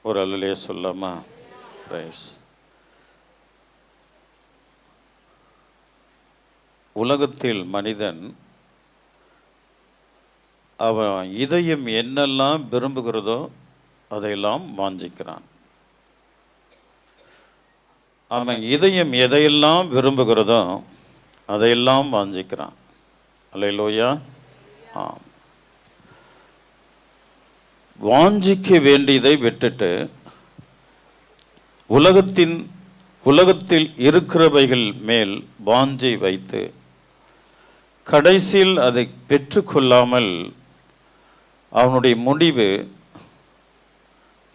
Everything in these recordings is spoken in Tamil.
ஒரு அல்லையே சொல்லாமா? பிரைஸ். உலகத்தில் மனிதன் அவன் இதயம் என்னெல்லாம் விரும்புகிறதோ அதையெல்லாம் வாஞ்சிக்கிறான். அவன் இதயம் எதையெல்லாம் விரும்புகிறதோ அதையெல்லாம் வாஞ்சிக்கிறான். அல்லேலூயா. ஆம். வாஞ்சிக்க வேண்டியதை விட்டுட்டு உலகத்தில் இருக்கிறவைகள் மேல் வாஞ்சை வைத்து கடைசியில் அதை பெற்றுக்கொள்ளாமல் அவனுடைய முடிவு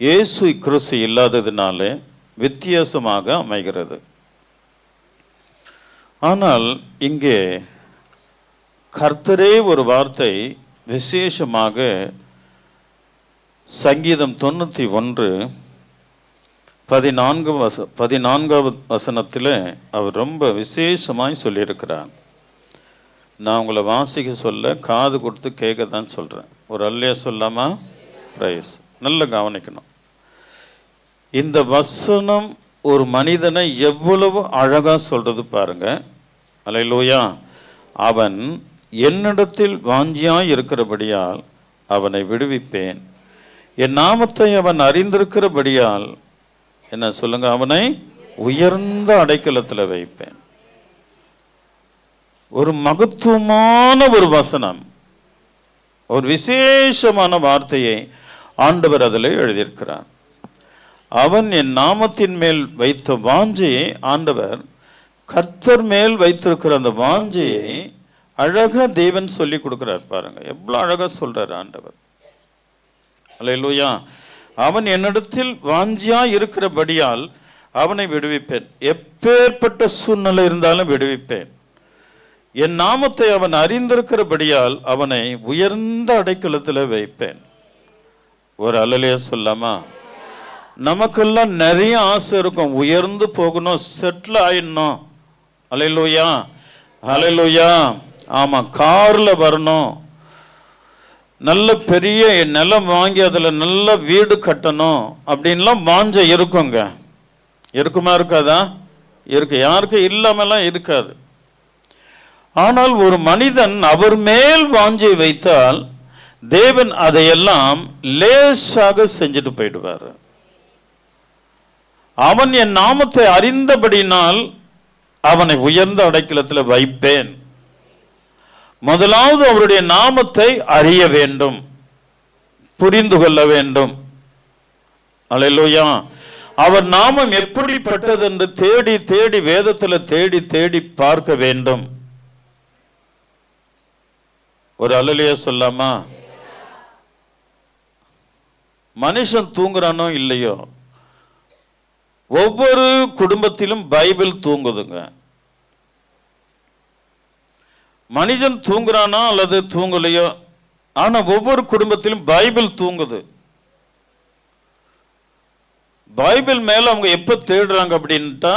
இயேசு கிறிஸ்து இல்லாததினால வித்தியாசமாக அமைகிறது. ஆனால் இங்கே கர்த்தரே ஒரு வார்த்தை விசேஷமாக சங்கீதம் 91:14 வசனத்தில் அவர் ரொம்ப விசேஷமாய் சொல்லியிருக்கிறார். நான் உங்களை வாசிக்க சொல்ல காது கொடுத்து கேட்க தான் சொல்கிறேன். ஒரு அல்லையா சொல்லாமா? பிரைஸ். நல்ல கவனிக்கணும். இந்த வசனம் ஒரு மனிதனை எவ்வளவு அழகாக சொல்கிறது பாருங்க. அல்லேலூயா. அவன் என்னிடத்தில் வாஞ்சியாய் இருக்கிறபடியால் அவனை விடுவிப்பேன், என் நாமத்தை அவன் அறிந்திருக்கிறபடியால் என்ன சொல்லுங்க, அவனை உயர்ந்த அடைக்கலத்தில் வைப்பேன். ஒரு மகத்துவமான ஒரு வசனம், ஒரு விசேஷமான வார்த்தையை ஆண்டவர் அதில் எழுதியிருக்கிறார். அவன் என் நாமத்தின் மேல் வைத்த வாஞ்சையை, ஆண்டவர் கர்த்தர் மேல் வைத்திருக்கிற அந்த வாஞ்சையை அழகா தேவன் சொல்லி கொடுக்கிறார். பாருங்க எவ்வளவு அழகா சொல்றார் ஆண்டவர். அல்லேலூயா. அவன் என்னிடத்தில் வாஞ்சியா இருக்கிறபடியால் அவனை விடுவிப்பேன். எப்பேற்பட்ட சூழ்நிலை இருந்தாலும் விடுவிப்பேன். என் நாமத்தை அவன் அறிந்திருக்கிறபடியால் அவனை உயர்ந்த அடைக்கலத்தில் வைப்பேன். ஒரு அல்லேலூயா சொல்லாமா? நமக்கெல்லாம் நிறைய ஆசை இருக்கும். உயர்ந்து போகணும், செட்டில் ஆயிடணும். அல்லேலூயா, அல்லேலூயா. ஆமா, கார்ல வரணும், நல்ல பெரிய நிலம் வாங்கி அதில் நல்ல வீடு கட்டணும் அப்படின்லாம் வாஞ்ச இருக்குங்க. இருக்குமா? இருக்காதா? இருக்கு. யாருக்கும் இல்லாமலாம் இருக்காது. ஆனால் ஒரு மனிதன் அவர் மேல் வாஞ்சை வைத்தால் தேவன் அதையெல்லாம் லேசாக செஞ்சுட்டு போயிடுவார். அவன் என் நாமத்தை அறிந்தபடினால் அவனை உயர்ந்த அடைக்கலத்தில் வைப்பேன். முதலாவது அவருடைய நாமத்தை அறிய வேண்டும், புரிந்து கொள்ள வேண்டும். அல்லேலூயா. அவர் நாமம் எப்படிப்பட்டது என்று தேடி தேடி வேதத்தில் தேடி தேடி பார்க்க வேண்டும். ஒரு அல்லேலூயா சொல்லாமா? மனுஷன் தூங்குறானோ இல்லையோ, ஒவ்வொரு குடும்பத்திலும் பைபிள் தூங்குதுங்க. மனிதன் தூங்குறானோ அல்லது தூங்கலையோ, ஆனா ஒவ்வொரு குடும்பத்திலும் பைபிள் தூங்குது. பைபிள் மேல அவங்க எப்ப தேடுறாங்க அப்படின்ட்டா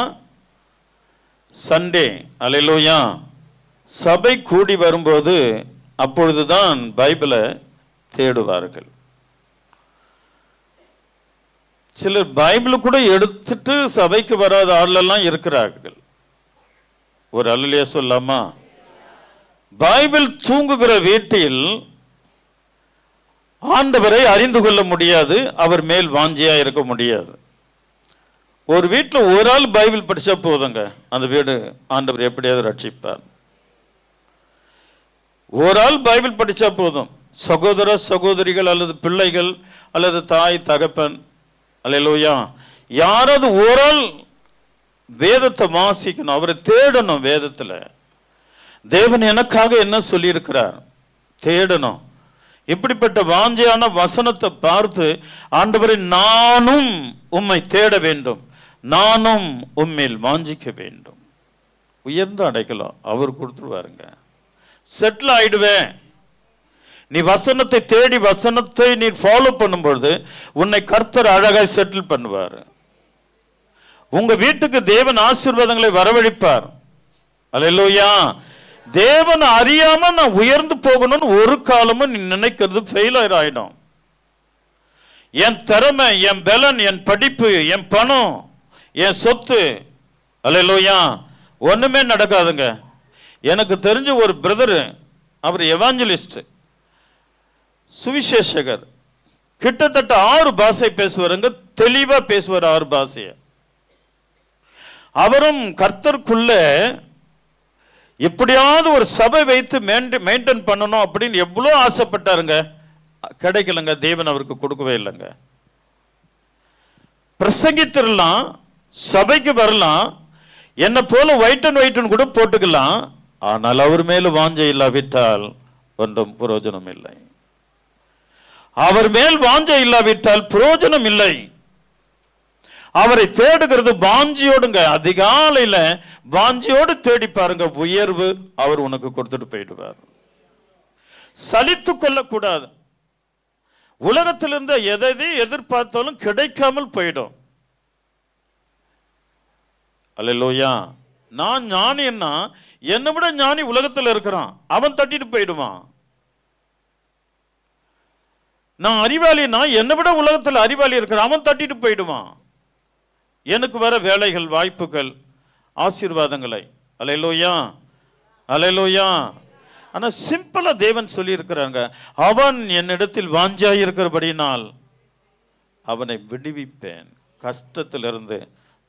சண்டே. அல்லேலூயா. சபை கூடி வரும்போது அப்பொழுதுதான் பைபிளை தேடுவார்கள். சிலர் பைபிள் கூட எடுத்துட்டு சபைக்கு வராத ஆளெல்லாம் இருக்கிறார்கள். ஒரு அல்லேலூயா சொல்லாமா? பைபிள் தூங்குகிற வீட்டில் ஆண்டவரை அறிந்து கொள்ள முடியாது, அவர் மேல் வாஞ்சியா இருக்க முடியாது. ஒரு வீட்டில் ஒரு ஆள் பைபிள் படிச்சா போதுங்க, அந்த வீடு ஆண்டவர் எப்படியாவது ரட்சிப்பார். ஒரு ஆள் பைபிள் படிச்சா போதும். சகோதர சகோதரிகள் அல்லது பிள்ளைகள் அல்லது தாய் தகப்பன், அல்லேலூயா, யாராவது ஒரு ஆள் வேதத்தை வாசிக்கணும், அவரை தேடணும். வேதத்துல தேவன் எனக்காக என்ன சொல்லி இருக்கிறார் தேடணும். இப்படிப்பட்ட வாஞ்சையான வசனத்தை பார்த்து ஆண்டவரை நானும் உம்மை தேட வேண்டும், நானும் உம்மில் வாஞ்சிக்க வேண்டும். உயர்ந்த அடைக்கலாம் அவர் கொடுத்துருவாருங்க. செட்டில் ஆயிடுவேன். நீ வசனத்தை தேடி வசனத்தை நீ ஃபாலோ பண்ணும்பொழுது உன்னை கர்த்தர் அழகாய் செட்டில் பண்ணுவார். உங்க வீட்டுக்கு தேவன் ஆசீர்வாதங்களை வரவழைப்பார். அல்லேலூயா. தேவன் அறியாம நான் உயர்ந்து போகணும்னு ஒரு காலமும் நீ நினைக்கிறது ஃபெயிலியர் ஆயிடும். என் திறமை, என் பலன், என் படிப்பு, என் பணம், என் சொத்து, அல்லேலூயா, ஒண்ணுமே நடக்காதுங்க. எனக்கு தெரிஞ்ச ஒரு பிரதர், அவர் எவாஞ்சலிஸ்ட், சுவிசேஷகர், கிட்டத்தட்ட 6 பாஷை பேசுவாருங்க, தெளிவா பேசுவார் 6 பாஷைய. அவரும் கர்த்தருக்குள்ள எப்படியாவது ஒரு சபை வைத்து மெயின்டைன் பண்ணணும் அப்படின்னு எவ்வளோ ஆசைப்பட்டாருங்க. கிடைக்கலங்க, தேவன் அவருக்கு கொடுக்கவே இல்லைங்க. பிரசங்கித்திரலாம், சபைக்கு வரலாம், என்ன போல ஒயிட் அண்ட் ஒயிட் கூட போட்டுக்கலாம், ஆனால் அவர் மேல வாஞ்சை இல்லாவிட்டால் ஒன்றும் பிரயோஜனம் இல்லை. அவர் மேல் வாஞ்சை இல்லாவிட்டால் பிரயோஜனம் இல்லை. அவரை தேடுகிறது வாஞ்சியோடுங்க. அதிகாலையில வாஞ்சியோடு தேடி பாருங்க, உயர்வு அவர் உனக்கு கொடுத்துட்டு போயிடுவார். சலித்து கொள்ளக்கூடாது. உலகத்திலிருந்து எதை எதிர்பார்த்தாலும் கிடைக்காமல் போயிடும். அல்லேலூயா. நான் ஞானின்னா என்னை விட ஞானி உலகத்தில் இருக்கிறான், அவன் தட்டிட்டு போயிடுவான். நான் அறிவாளினா என்னை விட உலகத்தில் அறிவாளி இருக்கிறான், அவன் தட்டிட்டு போயிடுவான். எனக்கு வர வேலைகள், வாய்ப்புகள், ஆசீர்வாதங்களை, அல்லேலூயா, அல்லேலூயா. ஆனா சிம்பிளா தேவன் சொல்லி இருக்கிறாங்க, அவன் என்னிடத்தில் வாஞ்சாய் இருக்கிறபடினால் அவனை விடுவிப்பேன். கஷ்டத்திலிருந்து,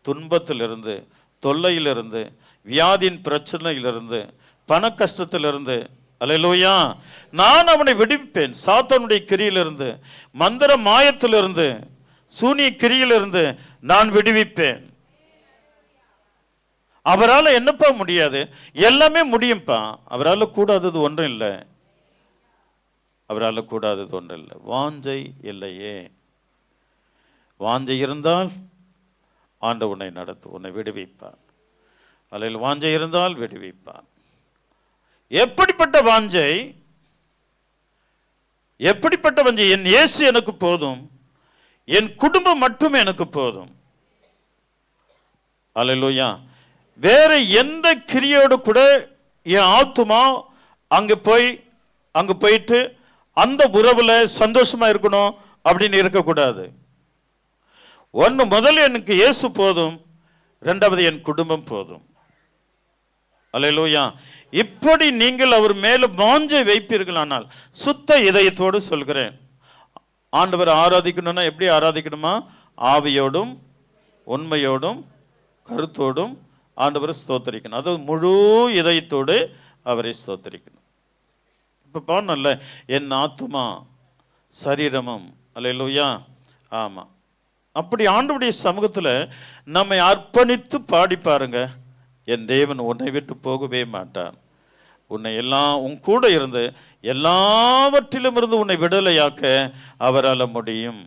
துன்பத்திலிருந்து, தொல்லையிலிருந்து, வியாதியின் பிரச்சனையிலிருந்து, பண கஷ்டத்திலிருந்து, அல்லேலூயா, நான் அவனை விடுவிப்பேன். சாத்தானுடைய கிரியிலிருந்து, மந்திர மாயத்திலிருந்து, சூனிய கிரியிலிருந்து நான் விடுவிப்பேன். அவரால் என்னப்பா முடியாது? எல்லாமே முடியும்ப்பா. அவரால் கூடாதது ஒன்றும் இல்லை. அவரால் கூடாதது ஒன்றும் இல்லை. வாஞ்சை இல்லையே. வாஞ்சை இருந்தால் ஆண்டவனை நடத்து, உன்னை விடுவிப்பான். அல்லேலூயா. வாஞ்சை இருந்தால் விடுவிப்பான். எப்படிப்பட்ட வாஞ்சை? எப்படிப்பட்ட வாஞ்சை? என் இயேசு எனக்கு போதும், என் குடும்பம் மட்டும் எனக்கு போதும். அல்லேலூயா. வேற எந்த கிரியோடு கூட என் ஆத்துமா அங்க போயிட்டு அந்த உறவுல சந்தோஷமா இருக்கணும் அப்படின்னு இருக்கக்கூடாது. ஒன்று, முதல்ல எனக்கு இயேசு போதும், இரண்டாவது என் குடும்பம் போதும். அல்லேலூயா. இப்படி நீங்கள் அவர் மேல வாஞ்சை வைப்பீர்களானால், சுத்த இதயத்தோடு சொல்கிறேன், ஆண்டவர் ஆராதிக்கணும்னா எப்படி ஆராதிக்கணுமா? ஆவியோடும் உண்மையோடும் கருத்தோடும் ஆண்டவரை ஸ்தோத்தரிக்கணும். அது முழு இதயத்தோடு அவரை ஸ்தோத்தரிக்கணும். இப்போ பாருங்கல்ல, என் ஆத்துமா சரீரமும், அல்லேலூயா. ஆமா, அப்படி ஆண்டவருடைய சமூகத்தில் நம்மை அர்ப்பணித்து பாடி பாருங்க, என் தேவன் உன்னை விட்டு போகவே மாட்டான். உன்னை உன் கூட இருந்து எல்லாவற்றிலும் இருந்து உன்னை விடுதலையாக்க அவரால் முடியும்.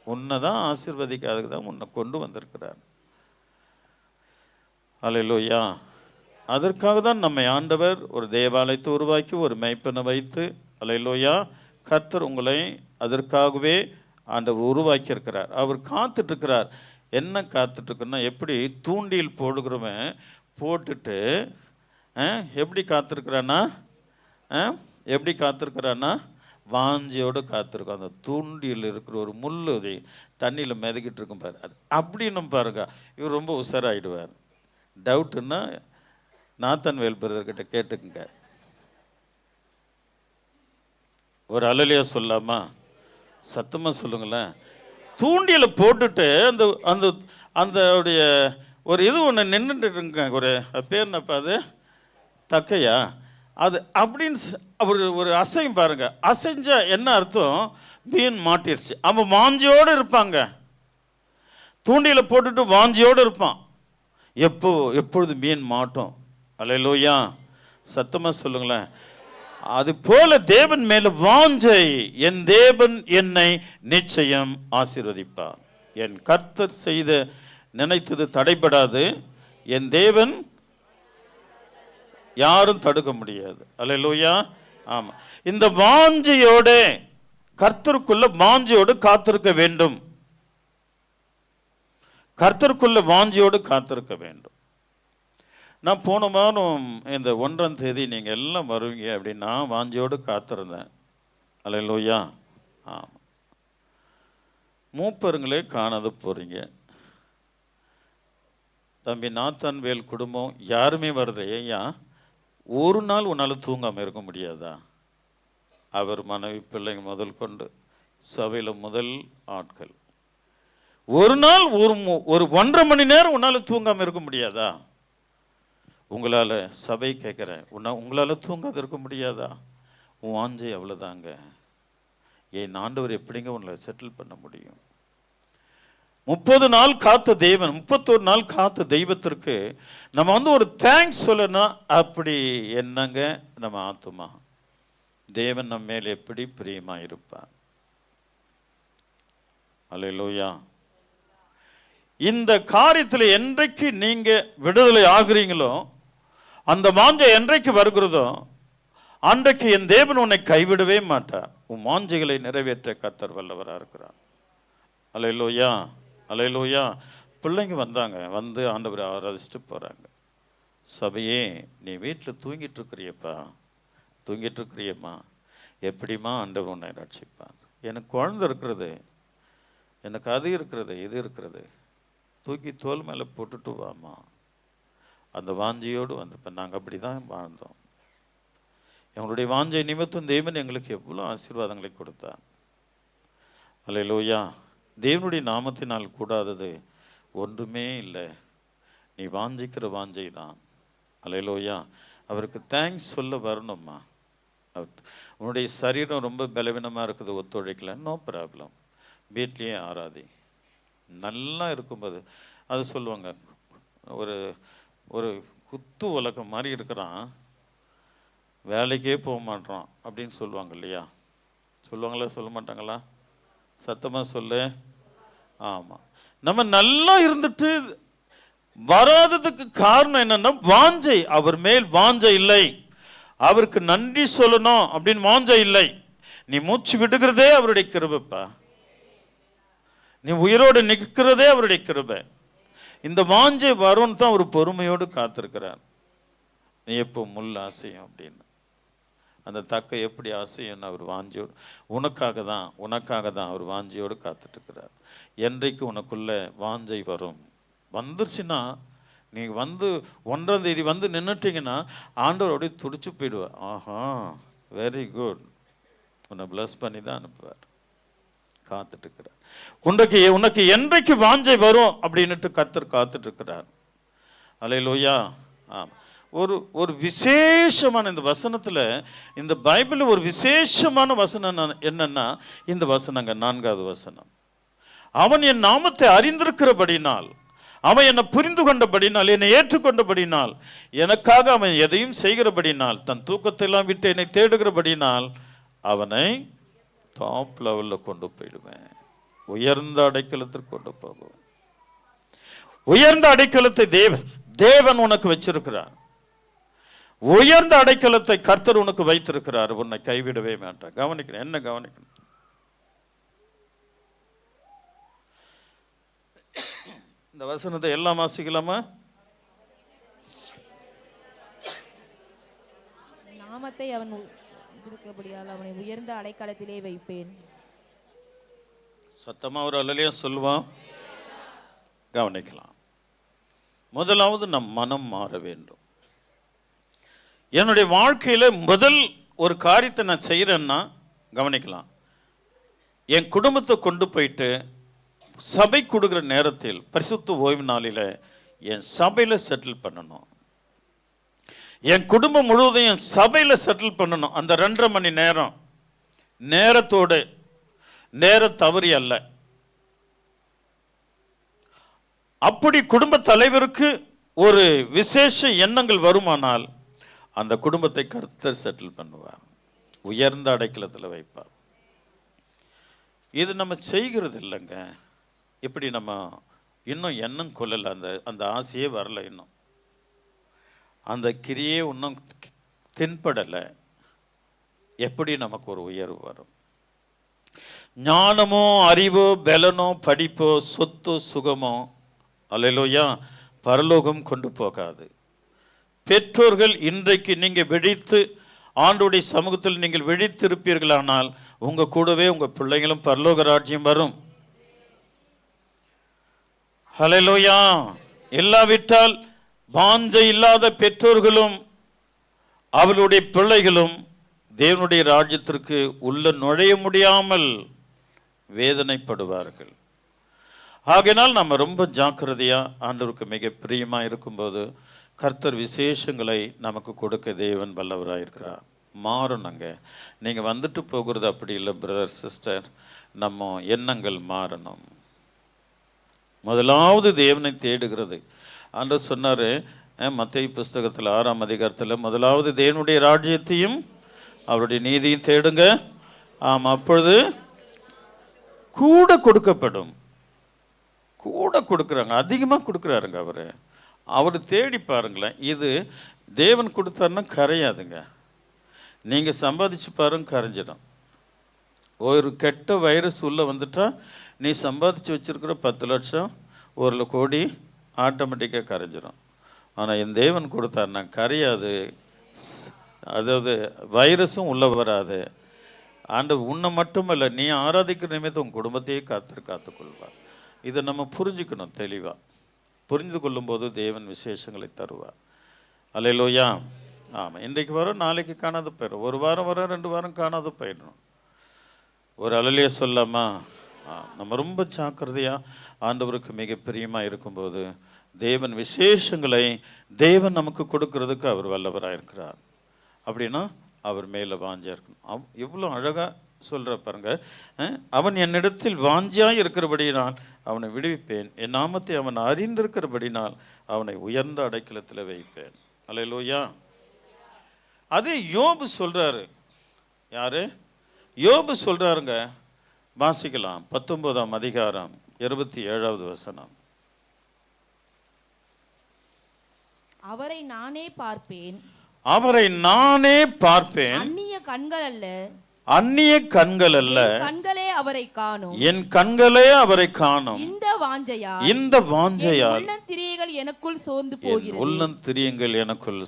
உன்னை தான் ஆசீர்வதிக்காததுக்கு தான் உன்னை கொண்டு வந்திருக்கிறார். அல்லேலூயா. அதற்காக தான் நம்மை ஆண்டவர் ஒரு தேவாலயத்தை உருவாக்கி ஒரு மேய்ப்பனை வைத்து, அல்லேலூயா, கர்த்தர் உங்களை அதற்காகவே ஆண்டவர் உருவாக்கி இருக்கிறார். அவர் காத்துட்டு இருக்கிறார். என்ன காத்துட்டு இருக்குன்னா, எப்படி தூண்டில் போடுகிறவன் போட்டுட்டு எப்படி காத்திருக்கிறான்னா, எப்படி காத்திருக்கிறான்னா வாஞ்சியோடு காத்திருக்கும். அந்த தூண்டியில் இருக்கிற ஒரு முள்ளு தண்ணியில் மிதக்கிட்டு இருக்கும் பாரு, அது அப்படின்னு பாருங்க. இவர் ரொம்ப உஷாராயிடுவார். டவுட்டுன்னா நாத்தன்வேல் பிரதர்கிட்ட கேட்டுக்குங்க. ஒரு அலலியா சொல்லாமா? சத்தமா சொல்லுங்களேன். தூண்டியில் போட்டுட்டு அந்த அந்த அந்த ஒரு இது ஒன்று நின்றுட்டு இருக்குங்க. ஒரு பேர் என்னப்பா அது? தக்கையா? அது அப்படின்னு ஒரு அசையும் பாருங்க. அசைஞ்ச என்ன அர்த்தம்? மீன் மாட்டிருச்சு. அவன் வாஞ்சியோடு இருப்பாங்க. தூண்டியில் போட்டுட்டு வாஞ்சியோடு இருப்பான். எப்பொழுது மீன் மாட்டோம். அல்லேலூயா. சத்தமா சொல்லுங்களேன். அது போல தேவன் மேல வாஞ்சை, என் தேவன் என்னை நிச்சயம் ஆசீர்வதிப்பார். என் கர்த்தர் செய்த நினைத்தது தடைபடாது. என் தேவன் யாரும் தடுக்க முடியாது. அல்லேலூயா. ஆமா, இந்த வாஞ்சையோட கர்த்தருக்குள்ள வாஞ்சையோடு காத்திருக்க வேண்டும். கர்த்தருக்குள்ள வாஞ்சியோடு காத்திருக்க வேண்டும். நான் போன வாரம் இந்த 1ஆம் தேதி நீங்கள் எல்லாம் வருவீங்க அப்படின்னா வாஞ்சியோடு காத்திருந்தேன். அல்லேலூயா. ஆமாம், மூப்பருங்களே காணாத போறீங்க. தம்பி நாத்தான்வேல் குடும்பம் யாருமே வருது. ஐயா, ஒரு நாள் உன்னால் தூங்காமல் இருக்க முடியாதா? அவர் மனைவி பிள்ளைங்க முதல் கொண்டு சபையில் முதல் ஆட்கள். ஒரு நாள் ஒரு 1.5 மணி நேரம் உன்னால் தூங்காமல் இருக்க முடியாதா? உங்களால் சபை கேட்குறேன், உங்களால் தூங்காத இருக்க முடியாதா? உன் வாஞ்சை அவ்வளோதாங்க. என் ஆண்டவர் எப்படிங்க உங்களை செட்டில் பண்ண முடியும்? 30 நாள் காத்த தெய்வன், 31 நாள் காத்த தெய்வத்திற்கு நம்ம ஒரு தேங்க்ஸ் சொல்லணும். அப்படி என்னங்க நம்ம ஆத்துமா, தேவன் நம்ம மேல் எப்படி பிரியமா இருப்பார். அல்லேலூயா. இந்த காரியத்தில் என்றைக்கு நீங்க விடுதலை ஆகுறீங்களோ, அந்த வாஞ்சை என்றைக்கு வருகிறதோ அன்றைக்கு என் தேவன் உன்னை கைவிடவே மாட்டார். உன் வாஞ்சைகளை நிறைவேற்ற கர்த்தர் வல்லவராக இருக்கிறார். அல்லேலூயா, அல்லேலூயா. பிள்ளைங்க வந்தாங்க, வந்து ஆண்டவரை ஆராதிச்சுட்டு போகிறாங்க. சபையே, நீ வீட்டில் தூங்கிட்டு இருக்கிறியப்பா, தூங்கிட்டு இருக்கிறியம்மா, எப்படிம்மா ஆண்டவர் உன்னை ரட்சிப்பான்? எனக்கு குழந்தை இருக்கிறது, எனக்கு அது இருக்கிறது, இது இருக்கிறது, தூக்கி தோல் மேலே போட்டுட்டு வாமா. அந்த வாஞ்சையோடு இப்போ நாங்கள் அப்படி தான் வாழ்ந்தோம். எங்களுடைய வாஞ்சை நிமித்தம் தேவன் எங்களுக்கு எவ்வளோ ஆசீர்வாதங்களை கொடுத்தார். அல்லேலூயா. தேவனுடைய நாமத்தினால் கூடாதது ஒன்றுமே இல்லை. நீ வாஞ்சிக்கிற வாஞ்சை தான். அல்லேலூயா. அவருக்கு தேங்க்ஸ் சொல்ல வரணும்மா. உன்னுடைய சரீரம் ரொம்ப பலவீனமாக இருக்குது, ஒத்துழைக்கல, நோ ப்ராப்ளம், வீட்லேயே ஆராதி. நல்லா இருக்கும்போது அது சொல்லுவாங்க, ஒரு ஒரு குத்து உலகம் மாதிரி இருக்கிறான், வேலைக்கே போக மாட்டான் அப்படின்னு சொல்லுவாங்க இல்லையா? சொல்லுவாங்களா, சொல்ல மாட்டாங்களா? சத்தமாக சொல்லு. ஆமாம். நம்ம நல்லா இருந்துட்டு வராததுக்கு காரணம் என்னன்னா வாஞ்சை. அவர் மேல் வாஞ்சை இல்லை, அவருக்கு நன்றி சொல்லணும் அப்படின்னு வாஞ்சை இல்லை. நீ மூச்சு விடுகிறதே அவருடைய கிருபைப்பா, நீ உயிரோடு நிற்கிறதே அவருடைய கிருபை. இந்த வாஞ்சை வரும்னு தான் ஒரு பொறுமையோடு காத்திருக்கிறார். நீ எப்போ முள் ஆசையும் அப்படின்னு, அந்த தக்கை எப்படி ஆசையும் அவர் வாஞ்சியோடு, உனக்காக தான் அவர் வாஞ்சியோடு காத்துட்ருக்கிறார். என்றைக்கு உனக்குள்ள வாஞ்சை வரும், வந்துருச்சுன்னா நீ 1ஆம் தேதி நின்றுட்டீங்கன்னா ஆண்டவரோடைய துடிச்சு போயிடுவார். ஆஹா, வெரி குட், உன்னை பிளஸ் பண்ணி தான் அனுப்புவார். காத்துட்ருக்கிறார். உனக்கு என்றைக்கு வாஞ்சை வரும் அப்படின்னுட்டு கர்த்தர் காத்துட்ருக்கிறார். அல்லேலூயா. ஆமாம். ஒரு விசேஷமான இந்த வசனத்தில், இந்த பைபிளில் ஒரு விசேஷமான வசனம் என்னன்னா இந்த வசனங்க 4ஆவது வசனம். அவன் என் நாமத்தை அறிந்திருக்கிறபடினால், அவன் என்னை புரிந்து கொண்டபடினால், என்னை ஏற்றுக்கொண்டபடினால், எனக்காக அவன் எதையும் செய்கிறபடினால், தன் தூக்கத்தெல்லாம் விட்டு என்னை தேடுகிறபடினால் அவனை டாப் லெவலில் கொண்டு போயிடுவேன், உயர்ந்த அடைக்கலத்திற்கு கொண்டு போகுவேன். உயர்ந்த அடைக்கலத்தை தேவன் உனக்கு வச்சிருக்கிறார். உயர்ந்த அடைக்கலத்தை கர்த்தர் உனக்கு வைத்திருக்கிறார். உன்னை கைவிடவே மாட்டார். கவனிக்கணும், என்ன கவனிக்கணும்? இந்த வசனத்தை எல்லாம் வாசிக்கலாமா? நாமத்தை அவன் இருக்கிறபடியால் அவனை உயர்ந்த அடைக்கலத்திலே வைப்பேன். சத்தமா ஒரு அல்லேலூயா சொல்லுவான். கவனிக்கலாம். முதலாவது நம் மனம் மாற வேண்டும். என்னுடைய வாழ்க்கையில் முதல் ஒரு காரியத்தை நான் செய்கிறேன்னா, கவனிக்கலாம், என் குடும்பத்தை கொண்டு போயிட்டு சபை கொடுக்குற நேரத்தில் பரிசுத்த ஓய்வு நாளில் என் சபையில் செட்டில் பண்ணணும். என் குடும்பம் முழுவதும் என் சபையில் செட்டில் பண்ணணும். அந்த 2.5 மணி நேரம் நேரத்தோடு, நேர தவறி அல்ல. அப்படி குடும்ப தலைவருக்கு ஒரு விசேஷ எண்ணங்கள் வருமானால் அந்த குடும்பத்தை கர்த்தர் செட்டில் பண்ணுவார், உயர்ந்த அடைக்கலத்தில் வைப்பார். இது நம்ம செய்கிறது இல்லைங்க. இப்படி நம்ம இன்னும் எண்ணம் கொள்ளலை, அந்த ஆசையே வரல, இன்னும் அந்த கிரியே இன்னும் தென்படலை. எப்படி நமக்கு ஒரு உயர்வு வரும்? ஞானமோ, அறிவோ, பலனோ, படிப்போ, சொத்தோ, சுகமோ, அல்லேலூயா, பரலோகம் கொண்டு போகாது. பெற்றோர்கள் இன்றைக்கு நீங்கள் விழித்து ஆண்டவருடைய சமூகத்தில் நீங்கள் விழித்திருப்பீர்களானால் உங்கள் கூடவே உங்கள் பிள்ளைங்களும் பரலோக ராஜ்யம் வரும். ஹல்லேலூயா. இல்லாவிட்டால் வாஞ்சை இல்லாத பெற்றோர்களும் அவளுடைய பிள்ளைகளும் தேவனுடைய ராஜ்யத்திற்கு உள்ள நுழைய முடியாமல் வேதனைப்படுவார்கள். ஆகையினால் நம்ம ரொம்ப ஜாக்கிரதையா ஆண்டவருக்கு மிக பிரியமா இருக்கும்போது கர்த்தர் விசேஷங்களை நமக்கு கொடுக்க தேவன் வல்லவராக இருக்கிறார். மாறணுங்க. நீங்க வந்துட்டு போகிறது அப்படி இல்லை பிரதர் சிஸ்டர். நம்ம எண்ணங்கள் மாறணும். முதலாவது தேவனை தேடுகிறது. ஆண்டவர் சொன்னாரு மத்தேயு புஸ்தகத்தில் 6ஆம் அதிகாரத்தில், முதலாவது தேவனுடைய ராஜ்யத்தையும் அவருடைய நீதியும் தேடுங்க, அப்பொழுது கூட கொடுக்கப்படும். கூட கொடுக்குறாங்க, அதிகமாக கொடுக்குறாருங்க அவர் தேடி பாருங்களேன். இது தேவன் கொடுத்தாருன்னா கரையாதுங்க. நீங்கள் சம்பாதிச்சு பாருங்க, கரைஞ்சிடும். ஒரு கெட்ட வைரஸ் உள்ளே வந்துட்டா நீ சம்பாதிச்சு வச்சுருக்கிற 10 லட்சம் 1 கோடி ஆட்டோமேட்டிக்காக கரைஞ்சிடும். ஆனால் என் தேவன் கொடுத்தாருன்னா கரையாது. அதாவது வைரஸும் உள்ளே வராது. ஆண்டவர் உன்னை மட்டும் இல்லை, நீ ஆராதிக்கிற நிமித்தம் உன் குடும்பத்தையே காத்துக்கொள்வார். இதை நம்ம புரிஞ்சுக்கணும் தெளிவாக. புரிந்து கொள்ளும்போது தேவன் விசேஷங்களை தருவார். அல்லேலூயா. ஆமாம். இன்றைக்கு வரும், நாளைக்கு காணாது போயிடும். ஒரு வாரம் வரும், 2 வாரம் காணாது போயிடணும். ஒரு அழலையே சொல்லாமா? நம்ம ரொம்ப ஜாக்கிரதையாக ஆண்டவருக்கு மிக பிரியமாக இருக்கும்போது தேவன் விசேஷங்களை தேவன் நமக்கு கொடுக்கறதுக்கு அவர் வல்லவராக இருக்கிறார். அப்படின்னா அவர் மேலே வாஞ்சியாக இருக்கணும். எவ்வளோ அழகாக சொல்கிற பாருங்க. அவன் என்னிடத்தில் வாஞ்சியாக இருக்கிறபடினால் அவனை விடுவிப்பேன், என் நாமத்தை அவன் அறிந்திருக்கிறபடினால் அவனை உயர்ந்த அடைக்கலத்தில் வைப்பேன். அல்லேலூயா. அதே யோபு சொல்றாரு. யாரு? யோபு சொல்றாருங்க. வாசிக்கலாம். 19ஆம் அதிகாரம் 27வது வசனம். அவரை நானே பார்ப்பேன், அவரை நானே பார்ப்பேன், அந்நிய கண்கள் அல்ல, அந்நிய கண்கள் அல்ல, கண்களே அவரை காணும், என் கண்களே அவரை காணும். இந்த வாஞ்சையால், இந்த வாஞ்சையால் உள்ளந்திரியங்கள் எனக்குள் சோர்ந்து போகிறது, உள்ளந்திரியங்கள் எனக்குள்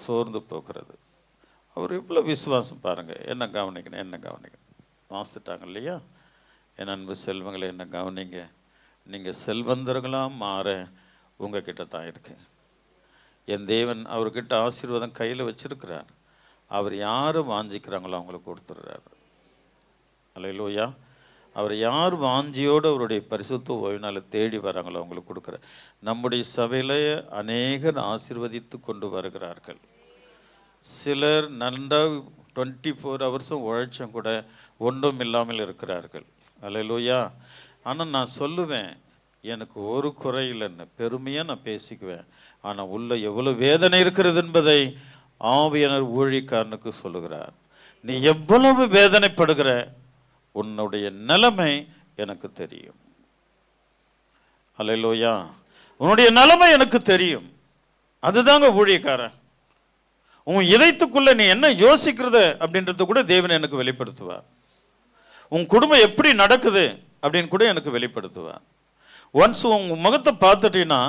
சோர்ந்து போகிறது. அவர் இவ்வளவு விசுவாசம் பாருங்க. என்ன கவனிக்கணும். வாசிட்டாங்க இல்லையா? என் அன்பு செல்வங்களை என்ன கவனிங்க. நீங்க செல்வந்தர்களாக மாற உங்ககிட்ட தான் இருக்கு. என் தேவன் அவர்கிட்ட ஆசீர்வாதம் கையில் வச்சிருக்கிறார். அவர் யார் வாஞ்சிக்கிறாங்களோ அவங்களுக்கு கொடுத்துடுறாரு. அல்லேலூயா. அவர் யார் வாஞ்சியோடு அவருடைய பரிசுத்த ஓய்வினால தேடி வராங்களோ அவங்களுக்கு கொடுக்குற. நம்முடைய சபையில் அநேகர் ஆசீர்வதித்து கொண்டு வருகிறார்கள். சிலர் நன்றாக 24 ஹவர்ஸும் உழைச்சும் கூட ஒன்றும் இல்லாமல் இருக்கிறார்கள். அல்லேலூயா. ஆனால் நான் சொல்லுவேன், எனக்கு ஒரு குறை இல்லைன்னு பெருமையாக நான் பேசிக்குவேன். ஆனால் உள்ள எவ்வளோ வேதனை இருக்கிறது என்பதை ஆவியானவர் ஊழியக்காரனுக்கு சொல்லுகிறார். நீ எவ்வளவு வேதனைப்படுகிற, உன்னுடைய நிலைமை எனக்கு தெரியும். அல்லேலூயா. உன்னுடைய நிலைமை எனக்கு தெரியும். அதுதாங்க ஊழியக்காரன். உன் இதயத்துக்குள்ள நீ என்ன யோசிக்கிறது அப்படின்றத கூட தேவன் எனக்கு வெளிப்படுத்துவார். உன் குடும்பம் எப்படி நடக்குது அப்படின்னு கூட எனக்கு வெளிப்படுத்துவார். ஒன்ஸ் உன் முகத்தை பார்த்துட்டீங்கன்னா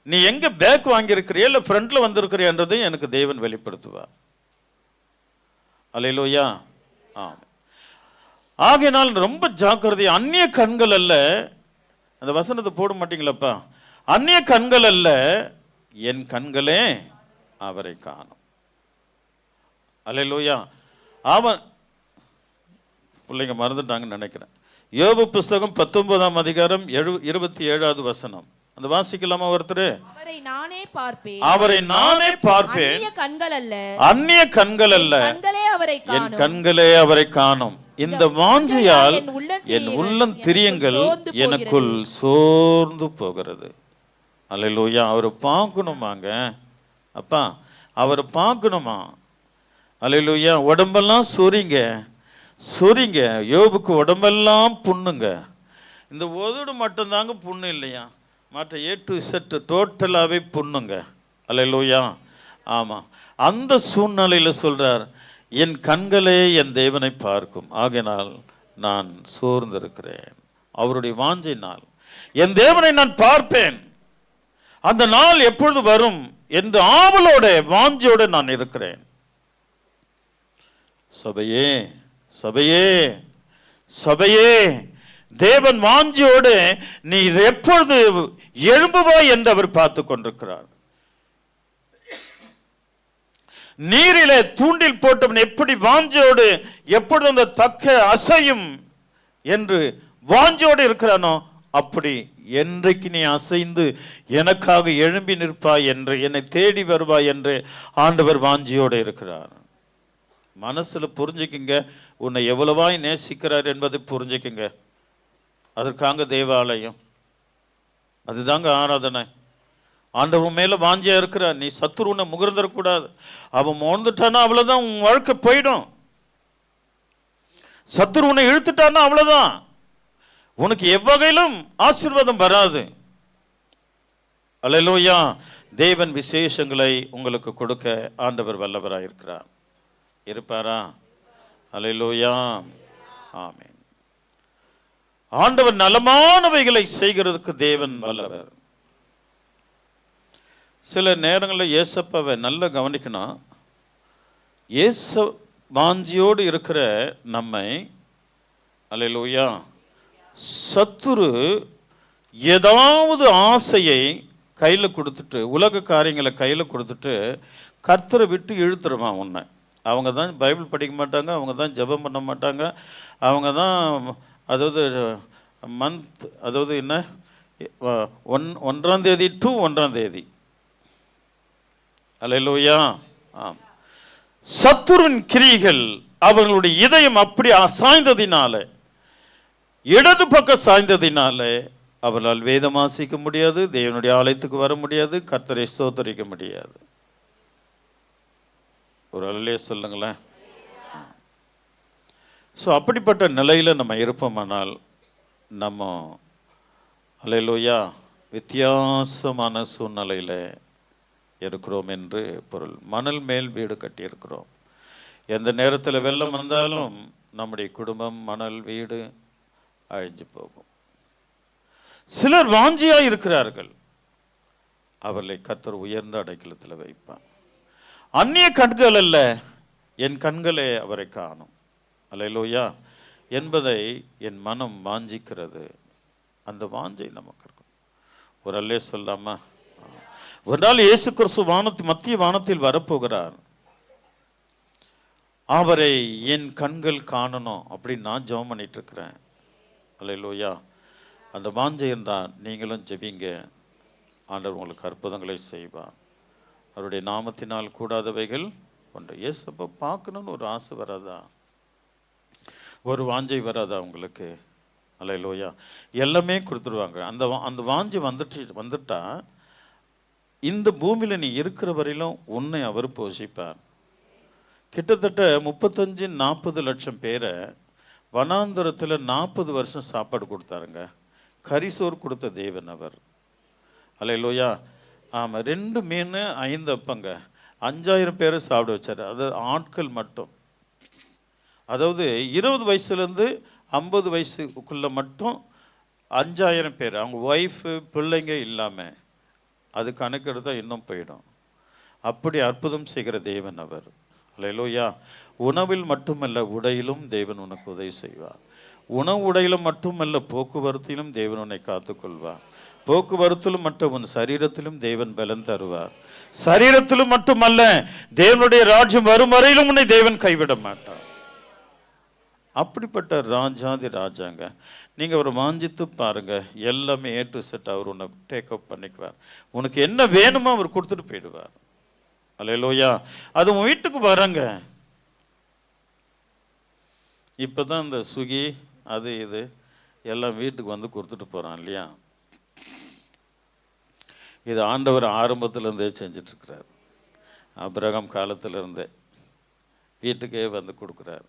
நீ எங்க பேக் வாங்கியிருக்கிறியா இல்லை ஃப்ரண்ட்ல வந்திருக்கிறியான்றதையும் எனக்கு தேவன் வெளிப்படுத்துவார். அல்லேலூயா. ஆகையினால் ரொம்ப ஜாக்கிரதை. அந்நிய கண்கள் அல்ல, அந்த வசனத்தை போட மாட்டீங்களாப்பா? அந்நிய கண்கள் அல்ல, என் கண்களே அவரை காணும். அல்லேலூயா. அவன் பிள்ளைங்க மறந்துட்டாங்கன்னு நினைக்கிறேன். யோபு புஸ்தகம் 19ஆம் அதிகாரம் 27வது வசனம். அந்த வாசிக்கலாமா ஒருத்தர்? அவரை நானே பார்ப்பேன், அவரை நானே பார்ப்பேன், அந்நிய கண்கள் அல்ல, அந்நிய கண்கள் அல்ல, என் கண்களே அவரை காணும். இந்த வாஞ்சையால் என் உள்ளம் திரியங்கள் எனக்குள் சோர்ந்து போகிறது. அல்லேலூயா. அவரை பார்க்கணுமாங்க அப்பா, அவரை பார்க்கணுமா? அல்லேலூயா. உடம்பெல்லாம் சொரிங்க. யோபுக்கு உடம்பெல்லாம் புண்ணுங்க. இந்த உதடு மட்டும்தாங்க புண்ணு இல்லையா, மற்ற A to Z டோட்டலாகவே புண்ணுங்க. அல்லேலூயா. ஆமாம். அந்த சூழ்நிலையில் சொல்கிறார், என் கண்களே என் தேவனை பார்க்கும், ஆகையினால் நான் சோர்ந்திருக்கிறேன். அவருடைய வாஞ்சையினால் என் தேவனை நான் பார்ப்பேன். அந்த நாள் எப்பொழுது வரும் என்று ஆவலோட வாஞ்சையோடு நான் இருக்கிறேன். சபையே, தேவன் வாஞ்சியோடு நீ எப்பொழுது எழும்புவாய் என்று அவர் பார்த்து கொண்டிருக்கிறார். நீரிலே தூண்டில் போட்டவன் எப்படி வாஞ்சியோடு எப்பொழுது அந்த தக்க அசையும் என்று வாஞ்சியோடு இருக்கிறானோ, அப்படி என்றைக்கு நீ அசைந்து எனக்காக எழும்பி நிற்பாய் என்று, என்னை தேடி வருவாய் என்று ஆண்டவர் வாஞ்சியோடு இருக்கிறார். மனசுல புரிஞ்சுக்குங்க, உன்னை எவ்வளவாய் நேசிக்கிறார் என்பதை புரிஞ்சுக்குங்க. அதற்காக தேவாலயம், அதுதாங்க ஆராதனை. ஆண்டவன் மேல வாஞ்சியா இருக்கிறார். நீ சத்துருவனை முகர்ந்துடக்கூடாது. அவன் மோந்துட்டானா அவ்வளவுதான், உன் வாழ்க்கை போயிடும். சத்துருவனை இழுத்துட்டானா அவ்வளவுதான், உனக்கு எவ்வகையிலும் ஆசீர்வாதம் வராது. அல்லேலூயா. தேவன் விசேஷங்களை உங்களுக்கு கொடுக்க ஆண்டவர் வல்லவராக இருக்கிறார். இருப்பாரா? அல்லேலூயா. ஆமென். ஆண்டவர் நலமானவைகளை செய்கிறதுக்கு தேவன் வல்லவர். சில நேரங்களில் ஏசப்பாவை நல்லா கவனிக்கணும். ஏச வாஞ்சியோடு இருக்கிற நம்மை, அல்லேலூயா, சத்துரு ஏதாவது ஆசையை கையில் கொடுத்துட்டு, உலக காரியங்களை கையில் கொடுத்துட்டு கர்த்தரை விட்டு இழுத்துருவான் உன்னை. அவங்க தான் பைபிள் படிக்க மாட்டாங்க, அவங்க தான் ஜெபம் பண்ண மாட்டாங்க, அவங்க தான் அதாவது மந்த், அதாவது என்ன 1ஆம் தேதி டு 1ஆம் தேதி. அல்லேலூயா. ஆம். சத்துருவின் கிரிகள் அவர்களுடைய இதயம் அப்படி சாய்ந்ததினால, இடது பக்கம் சாய்ந்ததினால அவர்களால் வேதம் வாசிக்க முடியாது, தேவனுடைய ஆலயத்துக்கு வர முடியாது, கர்த்தரை ஸ்தோத்தரிக்க முடியாது. ஒரு அல்லேலூயா சொல்லுங்களேன். ஸோ அப்படிப்பட்ட நிலையில் நம்ம இருப்போமானால் நம்ம, அல்லேலூயா, வித்தியாசமான சூழ்நிலையில் இருக்கிறோம் என்று பொருள். மணல் மேல் வீடு கட்டியிருக்கிறோம். எந்த நேரத்தில் வெள்ளம் வந்தாலும் நம்முடைய குடும்பம், மணல், வீடு அழிஞ்சு போகும். சிலர் வாஞ்சியா இருக்கிறார்கள், அவர்களை கர்த்தர் உயர்ந்த அடைக்கலத்தில் வைப்பான். அந்நிய கண்கள் அல்ல, என் கண்களே அவரை காணும், அல்லேலூயா, என்பதை என் மனம் வாஞ்சிக்கிறது. அந்த வாஞ்சை நமக்கு இருக்கும். ஒரு அல்லே சொல்லாமா? ஒரு நாள் இயேசு கிறிஸ்து மத்திய வானத்தில் வரப்போகிறார். அவரை என் கண்கள் காணணும் அப்படின்னு நான் ஜெபம் பண்ணிட்டு இருக்கிறேன். அல்லேலூயா. அந்த வாஞ்சையம் தான். நீங்களும் ஜெபிங்க, ஆண்டவர் உங்களுக்கு அற்புதங்களை செய்வார். அவருடைய நாமத்தினால் கூடாதவைகள் ஒன்று. இயேசுவை பார்க்கணும்னு ஒரு ஆசை வராதா? ஒரு வாஞ்சை வராதா உங்களுக்கு? அல்லேலூயா. எல்லாமே கொடுத்துருவாங்க. அந்த வாஞ்சை வந்துட்டா இந்த பூமியில் நீ இருக்கிற வரையிலும் உன்னை அவர் போஷிப்பார். கிட்டத்தட்ட 35-40 லட்சம் பேரை வனாந்தரத்தில் 40 வருஷம் சாப்பாடு கொடுத்தாருங்க. கரிசோர் கொடுத்த தேவன் அவர். அல்லேலூயா. ஆமாம், 2 மீன் 5 அப்பங்க 5000 பேரை சாப்பிட வச்சார். அது ஆட்கள் மட்டும். அதாவது 20 வயசுலேருந்து 50 வயசுக்குள்ளே மட்டும் 5000 பேர், அவங்க ஒய்ஃபு பிள்ளைங்க இல்லாமல். அது கணக்கெடுத்தால் இன்னும் போயிடும். அப்படி அற்புதம் செய்கிற தேவன் அவர். அல்லேலூயா. உணவில் மட்டுமல்ல, உடையிலும் தேவன் உனக்கு உதவி செய்வார். உணவு உடையிலும் மட்டுமல்ல, போக்குவரத்திலும் தேவன் உன்னை காத்துக்கொள்வார். போக்குவரத்திலும் மட்டும் உன் சரீரத்திலும் தேவன் பலன் தருவார். சரீரத்திலும் மட்டுமல்ல, தேவனுடைய ராஜ்யம் வரும் வரையிலும் உன்னை தேவன் கைவிட மாட்டார். அப்படிப்பட்ட ராஜாதி ராஜாங்க. நீங்கள் அவரை வாஞ்சித்து பாருங்க, எல்லாமே ஏ டு செட் அவர் உன்னை டேக்அப் பண்ணிக்குவார். உனக்கு என்ன வேணுமோ அவர் கொடுத்துட்டு போயிடுவார். அல்லேலூயா. அது உன் வீட்டுக்கு வரங்க. இப்போ தான் இந்த ஸ்விக்கி அது இது எல்லாம் வீட்டுக்கு வந்து கொடுத்துட்டு போகிறான் இல்லையா? இது ஆண்டவர் ஆரம்பத்திலேருந்தே செஞ்சிட்ருக்கிறார். ஆபிரகாம் காலத்திலிருந்தே வீட்டுக்கே வந்து கொடுக்குறார்.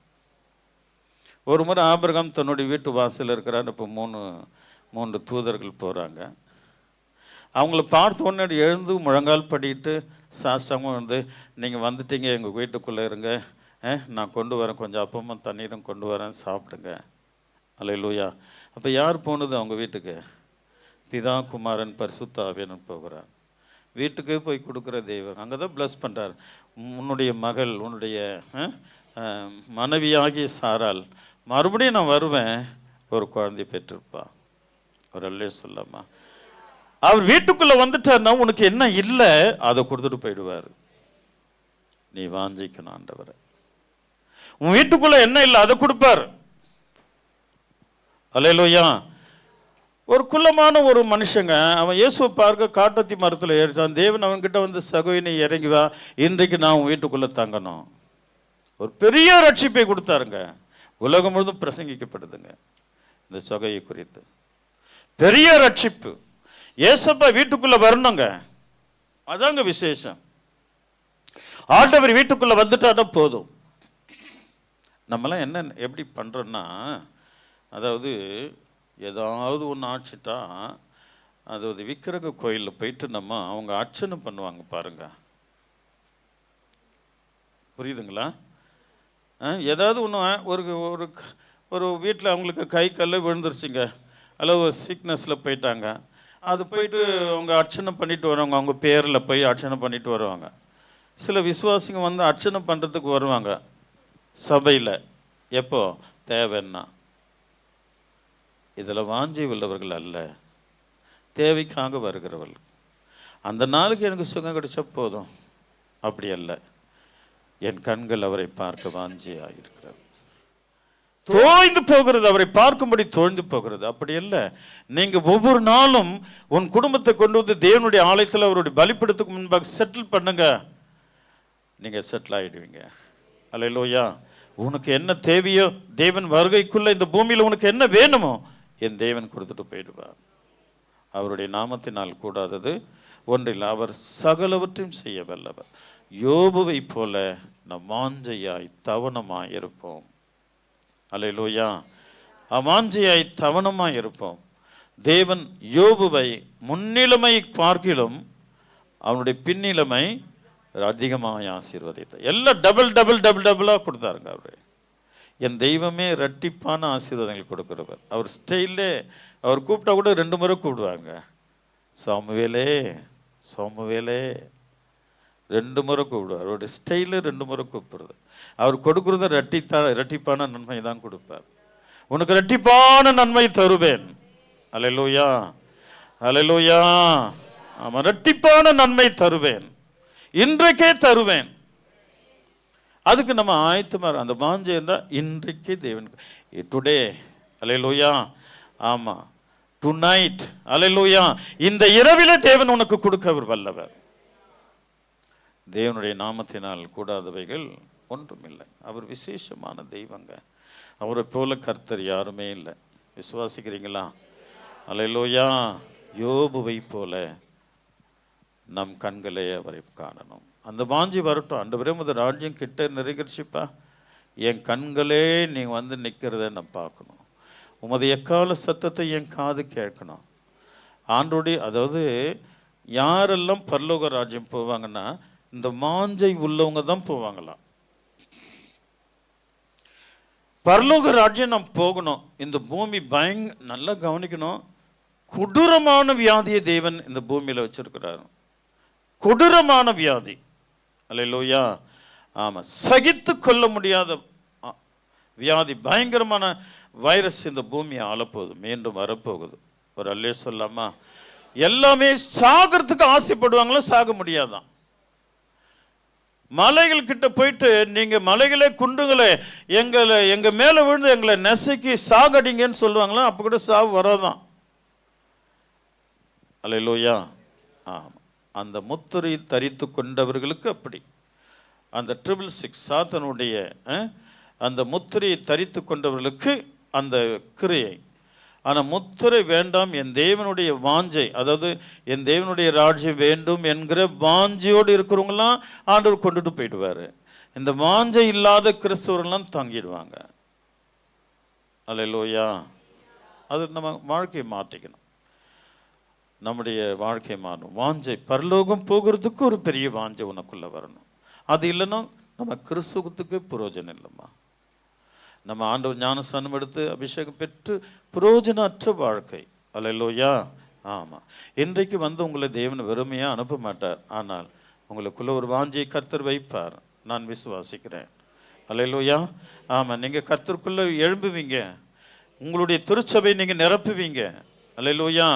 ஒரு முறை ஆபிரகாம் தன்னுடைய வீட்டு வாசலில் இருக்கிறார். இப்போ 3 தூதர்கள் போகிறாங்க. அவங்கள பார்த்து உடனே எழுந்து முழங்கால் படிட்டு சாஷ்டாங்கமாக வந்து, நீங்கள் வந்துட்டீங்க, எங்கள் வீட்டுக்குள்ளே இருங்க, நான் கொண்டு வரேன், கொஞ்சம் அப்பமும் தண்ணீரும் கொண்டு வரேன், சாப்பிடுங்க. அல்லேலூயா. அப்போ யார் போனது அவங்க வீட்டுக்கு? பிதா, குமாரன், பரிசுத்த ஆவியானவர் போகிறார். வீட்டுக்கு போய் கொடுக்குற தெய்வம் அங்கே தான் ப்ளஸ் பண்ணுறார். உன்னுடைய மகள், உன்னுடைய மனைவியாகிய சாரால் மறுபடியும் நான் வருவேன், ஒரு குழந்தை பெற்றிருப்பா. ஒரு அல்லே சொல்லாமா. அவர் வீட்டுக்குள்ள வந்துட்டார்னா உனக்கு என்ன இல்லை அதை கொடுத்துட்டு போயிடுவார். நீ வாஞ்சிக்கணும் ஆண்டவரை. உன் வீட்டுக்குள்ள என்ன இல்லை அதை கொடுப்பார். அல்லேலூயா. ஒரு குள்ளமான ஒரு மனுஷங்க, அவன் இயேசுவை பார்க்க காட்டத்தி மரத்தில் ஏறிட்டான். தேவன் அவன்கிட்ட வந்து, சகோதரி இறங்கி வா, இன்றைக்கு நான் உன் வீட்டுக்குள்ள தங்கணும். ஒரு பெரிய ரட்சிப்பை கொடுத்தாருங்க. உலகம் முழுதும் பிரசங்கிக்கப்படுதுங்க இந்த சகையை குறித்து. பெரிய ரட்சிப்பு. ஏசப்பா வீட்டுக்குள்ள வரணுங்க, அதாங்க விசேஷம். ஆண்டவர் வீட்டுக்குள்ள வந்துட்டாதான் போதும். நம்மளாம் என்ன எப்படி பண்றோம்னா, அதாவது ஏதாவது ஒன்று ஆச்சுட்டா, அதாவது விக்கிரக கோயிலில் போயிட்டு நம்ம அவங்க அர்ச்சனை பண்ணுவாங்க பாருங்க. புரியுதுங்களா? ஏதாவது ஒன்று ஒரு ஒரு ஒரு வீட்டில் அவங்களுக்கு கை கல்ல விழுந்துருச்சுங்க, அல்லது ஒரு சிக்னஸில் போயிட்டாங்க. அது போயிட்டு அவங்க அர்ச்சனை பண்ணிட்டு வருவாங்க, அவங்க பேரில் போய் அர்ச்சனை பண்ணிட்டு வருவாங்க. சில விசுவாசிங்க வந்து அர்ச்சனை பண்ணுறதுக்கு வருவாங்க சபையில். எப்போ தேவைன்னா, இதில் வாஞ்சி உள்ளவர்கள் அல்ல, தேவைக்காக வருகிறவர்கள். அந்த நாளுக்கு எனக்கு சுகம் கிடைச்சா போதும், அப்படி அல்ல. என் கண்கள் அவரை பார்க்க வாஞ்சியாக இருக்கிறது, தோய்ந்து போகிறது, அவரை பார்க்கும்படி தோய்ந்து போகிறது. அப்படி அல்ல. நீங்க ஒவ்வொரு நாளும் உன் குடும்பத்தை கொண்டு வந்து தேவனுடைய ஆலயத்தில் அவருடைய பலிபீடத்துக்கு முன்பாக செட்டில் பண்ணுங்க, நீங்க செட்டில் ஆயிடுவீங்க. அல்லேலூயா. உனக்கு என்ன தேவையோ, தேவன் வருகைக்குள்ள இந்த பூமியில் உனக்கு என்ன வேணுமோ என் தேவன் கொடுத்துட்டு போயிடுவார். அவருடைய நாமத்தினால் கூடாதது ஒன்றில் அவர் சகலவற்றையும் செய்ய வல்லவர். யோபுவை போல நம் வாஞ்சையாய் தவனமாய் இருப்போம். அல்லேலூயா. அமாஞ்சையாய் தவனமாய் இருப்போம். தேவன் யோபுவை முன்னிலைமை பார்க்கிலும் அவனுடைய பின்னிலைமை அதிகமாக ஆசீர்வதித்தார். எல்லாம் டபுள் டபுள் டபுள் டபுளாக கொடுத்தாருங்க அவரு. என் தெய்வமே இரட்டிப்பான ஆசீர்வாதங்கள் கொடுக்கிறவர். அவர் ஸ்டைலே, அவர் கூப்பிட்டா கூட 2 முறை கூப்பிடுவாங்க. சாமுவேலே சாமுவேலே 2 முறை கூப்பிடுவார். அவருடைய ஸ்டைலு 2 முறை கூப்பிடுறது. அவர் கொடுக்குறது இரட்டிப்பான நன்மை தான் கொடுப்பார். உனக்கு இரட்டிப்பான நன்மை தருவேன். அல்லேலூயா, அல்லேலூயா. ஆமா, இரட்டிப்பான நன்மை தருவேன், இன்றைக்கே தருவேன். அதுக்கு நம்ம ஆயத்தமாக அந்த வாஞ்சை இருந்தால் இன்றைக்கு தேவன் டுடே. அல்லேலூயா. ஆமா, டுநைட். அல்லேலூயா. இந்த இரவிலே தேவன் உனக்கு கொடுக்க அவர் வல்லவர். தேவனுடைய நாமத்தினால் கூடாதவைகள் ஒன்றுமில்லை. அவர் விசேஷமான தெய்வங்க. அவரை போல கர்த்தர் யாருமே இல்லை. விசுவாசிக்கிறீங்களா? அல்லேலூயா. யோபுவை போல நம் கண்களே அவரை காணணும். அந்த வாஞ்சி வரட்டும். ஆண்டவரே, உமது ராஜ்யம் கிட்ட நெருங்கிடுச்சுப்பா, என் கண்களே நீங்க வந்து நிற்கிறத நான் பார்க்கணும். உமது எக்கால சத்தத்தை என் காது கேட்கணும். ஆண்டோடைய, அதாவது யாரெல்லாம் பரலோக ராஜ்யம் போவாங்கன்னா, இந்த வாஞ்சை உள்ளவங்க தான் போவாங்களாம். பரலோக ராஜ்யம் நாம் போகணும். இந்த பூமி நல்லா கவனிக்கணும். கொடூரமான வியாதியை தேவன் இந்த பூமியில வச்சிருக்கிறார். கொடூரமான வியாதி. அல்லேலூயா. ஆமா, சகித்து கொள்ள முடியாத வியாதி, பயங்கரமான வைரஸ் இந்த பூமியை ஆளப்போகுது, மீண்டும் வரப்போகுது. ஒரு அல்லே சொல்லாமா. எல்லாமே சாகிறதுக்கு ஆசைப்படுவாங்களா, சாக முடியாதான். மலைகள் கிட்ட போயிட்டு, நீங்க மலைகளே குண்டுங்களே எங்க மேல விழுந்து எங்களை நெசைக்கு சாகடிங்கன்னு சொல்லுவாங்களா, அப்ப கூட சாவு வராதான். அல்லேலூயா. ஆமா, அந்த முத்திரை தரித்து கொண்டவர்களுக்கு அப்படி. அந்த 666 சாத்தனுடைய அந்த முத்திரையை தரித்து கொண்டவர்களுக்கு அந்த கிரியை. ஆனால் முத்திரை வேண்டாம், என் தேவனுடைய வாஞ்சை, அதாவது என் தேவனுடைய ராஜ்யம் வேண்டும் என்கிற வாஞ்சையோடு இருக்கிறவங்களாம் ஆண்டவர் கொண்டுட்டு போயிடுவார். இந்த வாஞ்சை இல்லாத கிறிஸ்தவர்கள்லாம் தங்கிடுவாங்க. அல்லேலூயா. அது நம்ம வாழ்க்கையை மாற்றிக்கணும். நம்முடைய வாழ்க்கை மாறணும். வாஞ்சை, பரலோகம் போகிறதுக்கு ஒரு பெரிய வாஞ்சை உனக்குள்ள வரணும். அது இல்லைன்னா நம்ம கிறிஸ்துவத்துக்கு புரோஜனம் இல்லைம்மா. நம்ம ஆண்டவர் ஞானஸ்நானம் எடுத்து அபிஷேகம் பெற்று புரோஜனற்ற வாழ்க்கை. அல்லேலூயா. ஆமாம், இன்றைக்கு வந்து உங்களை தேவன் வெறுமையாக அனுப்ப மாட்டார். ஆனால் உங்களுக்குள்ள ஒரு வாஞ்சையை கர்த்தர் வைப்பார், நான் விசுவாசிக்கிறேன். அல்லேலூயா. ஆமாம், நீங்கள் கர்த்தருக்குள்ளே எழும்புவீங்க. உங்களுடைய திருச்சபை நீங்க நிரப்புவீங்க. அல்லேலூயா.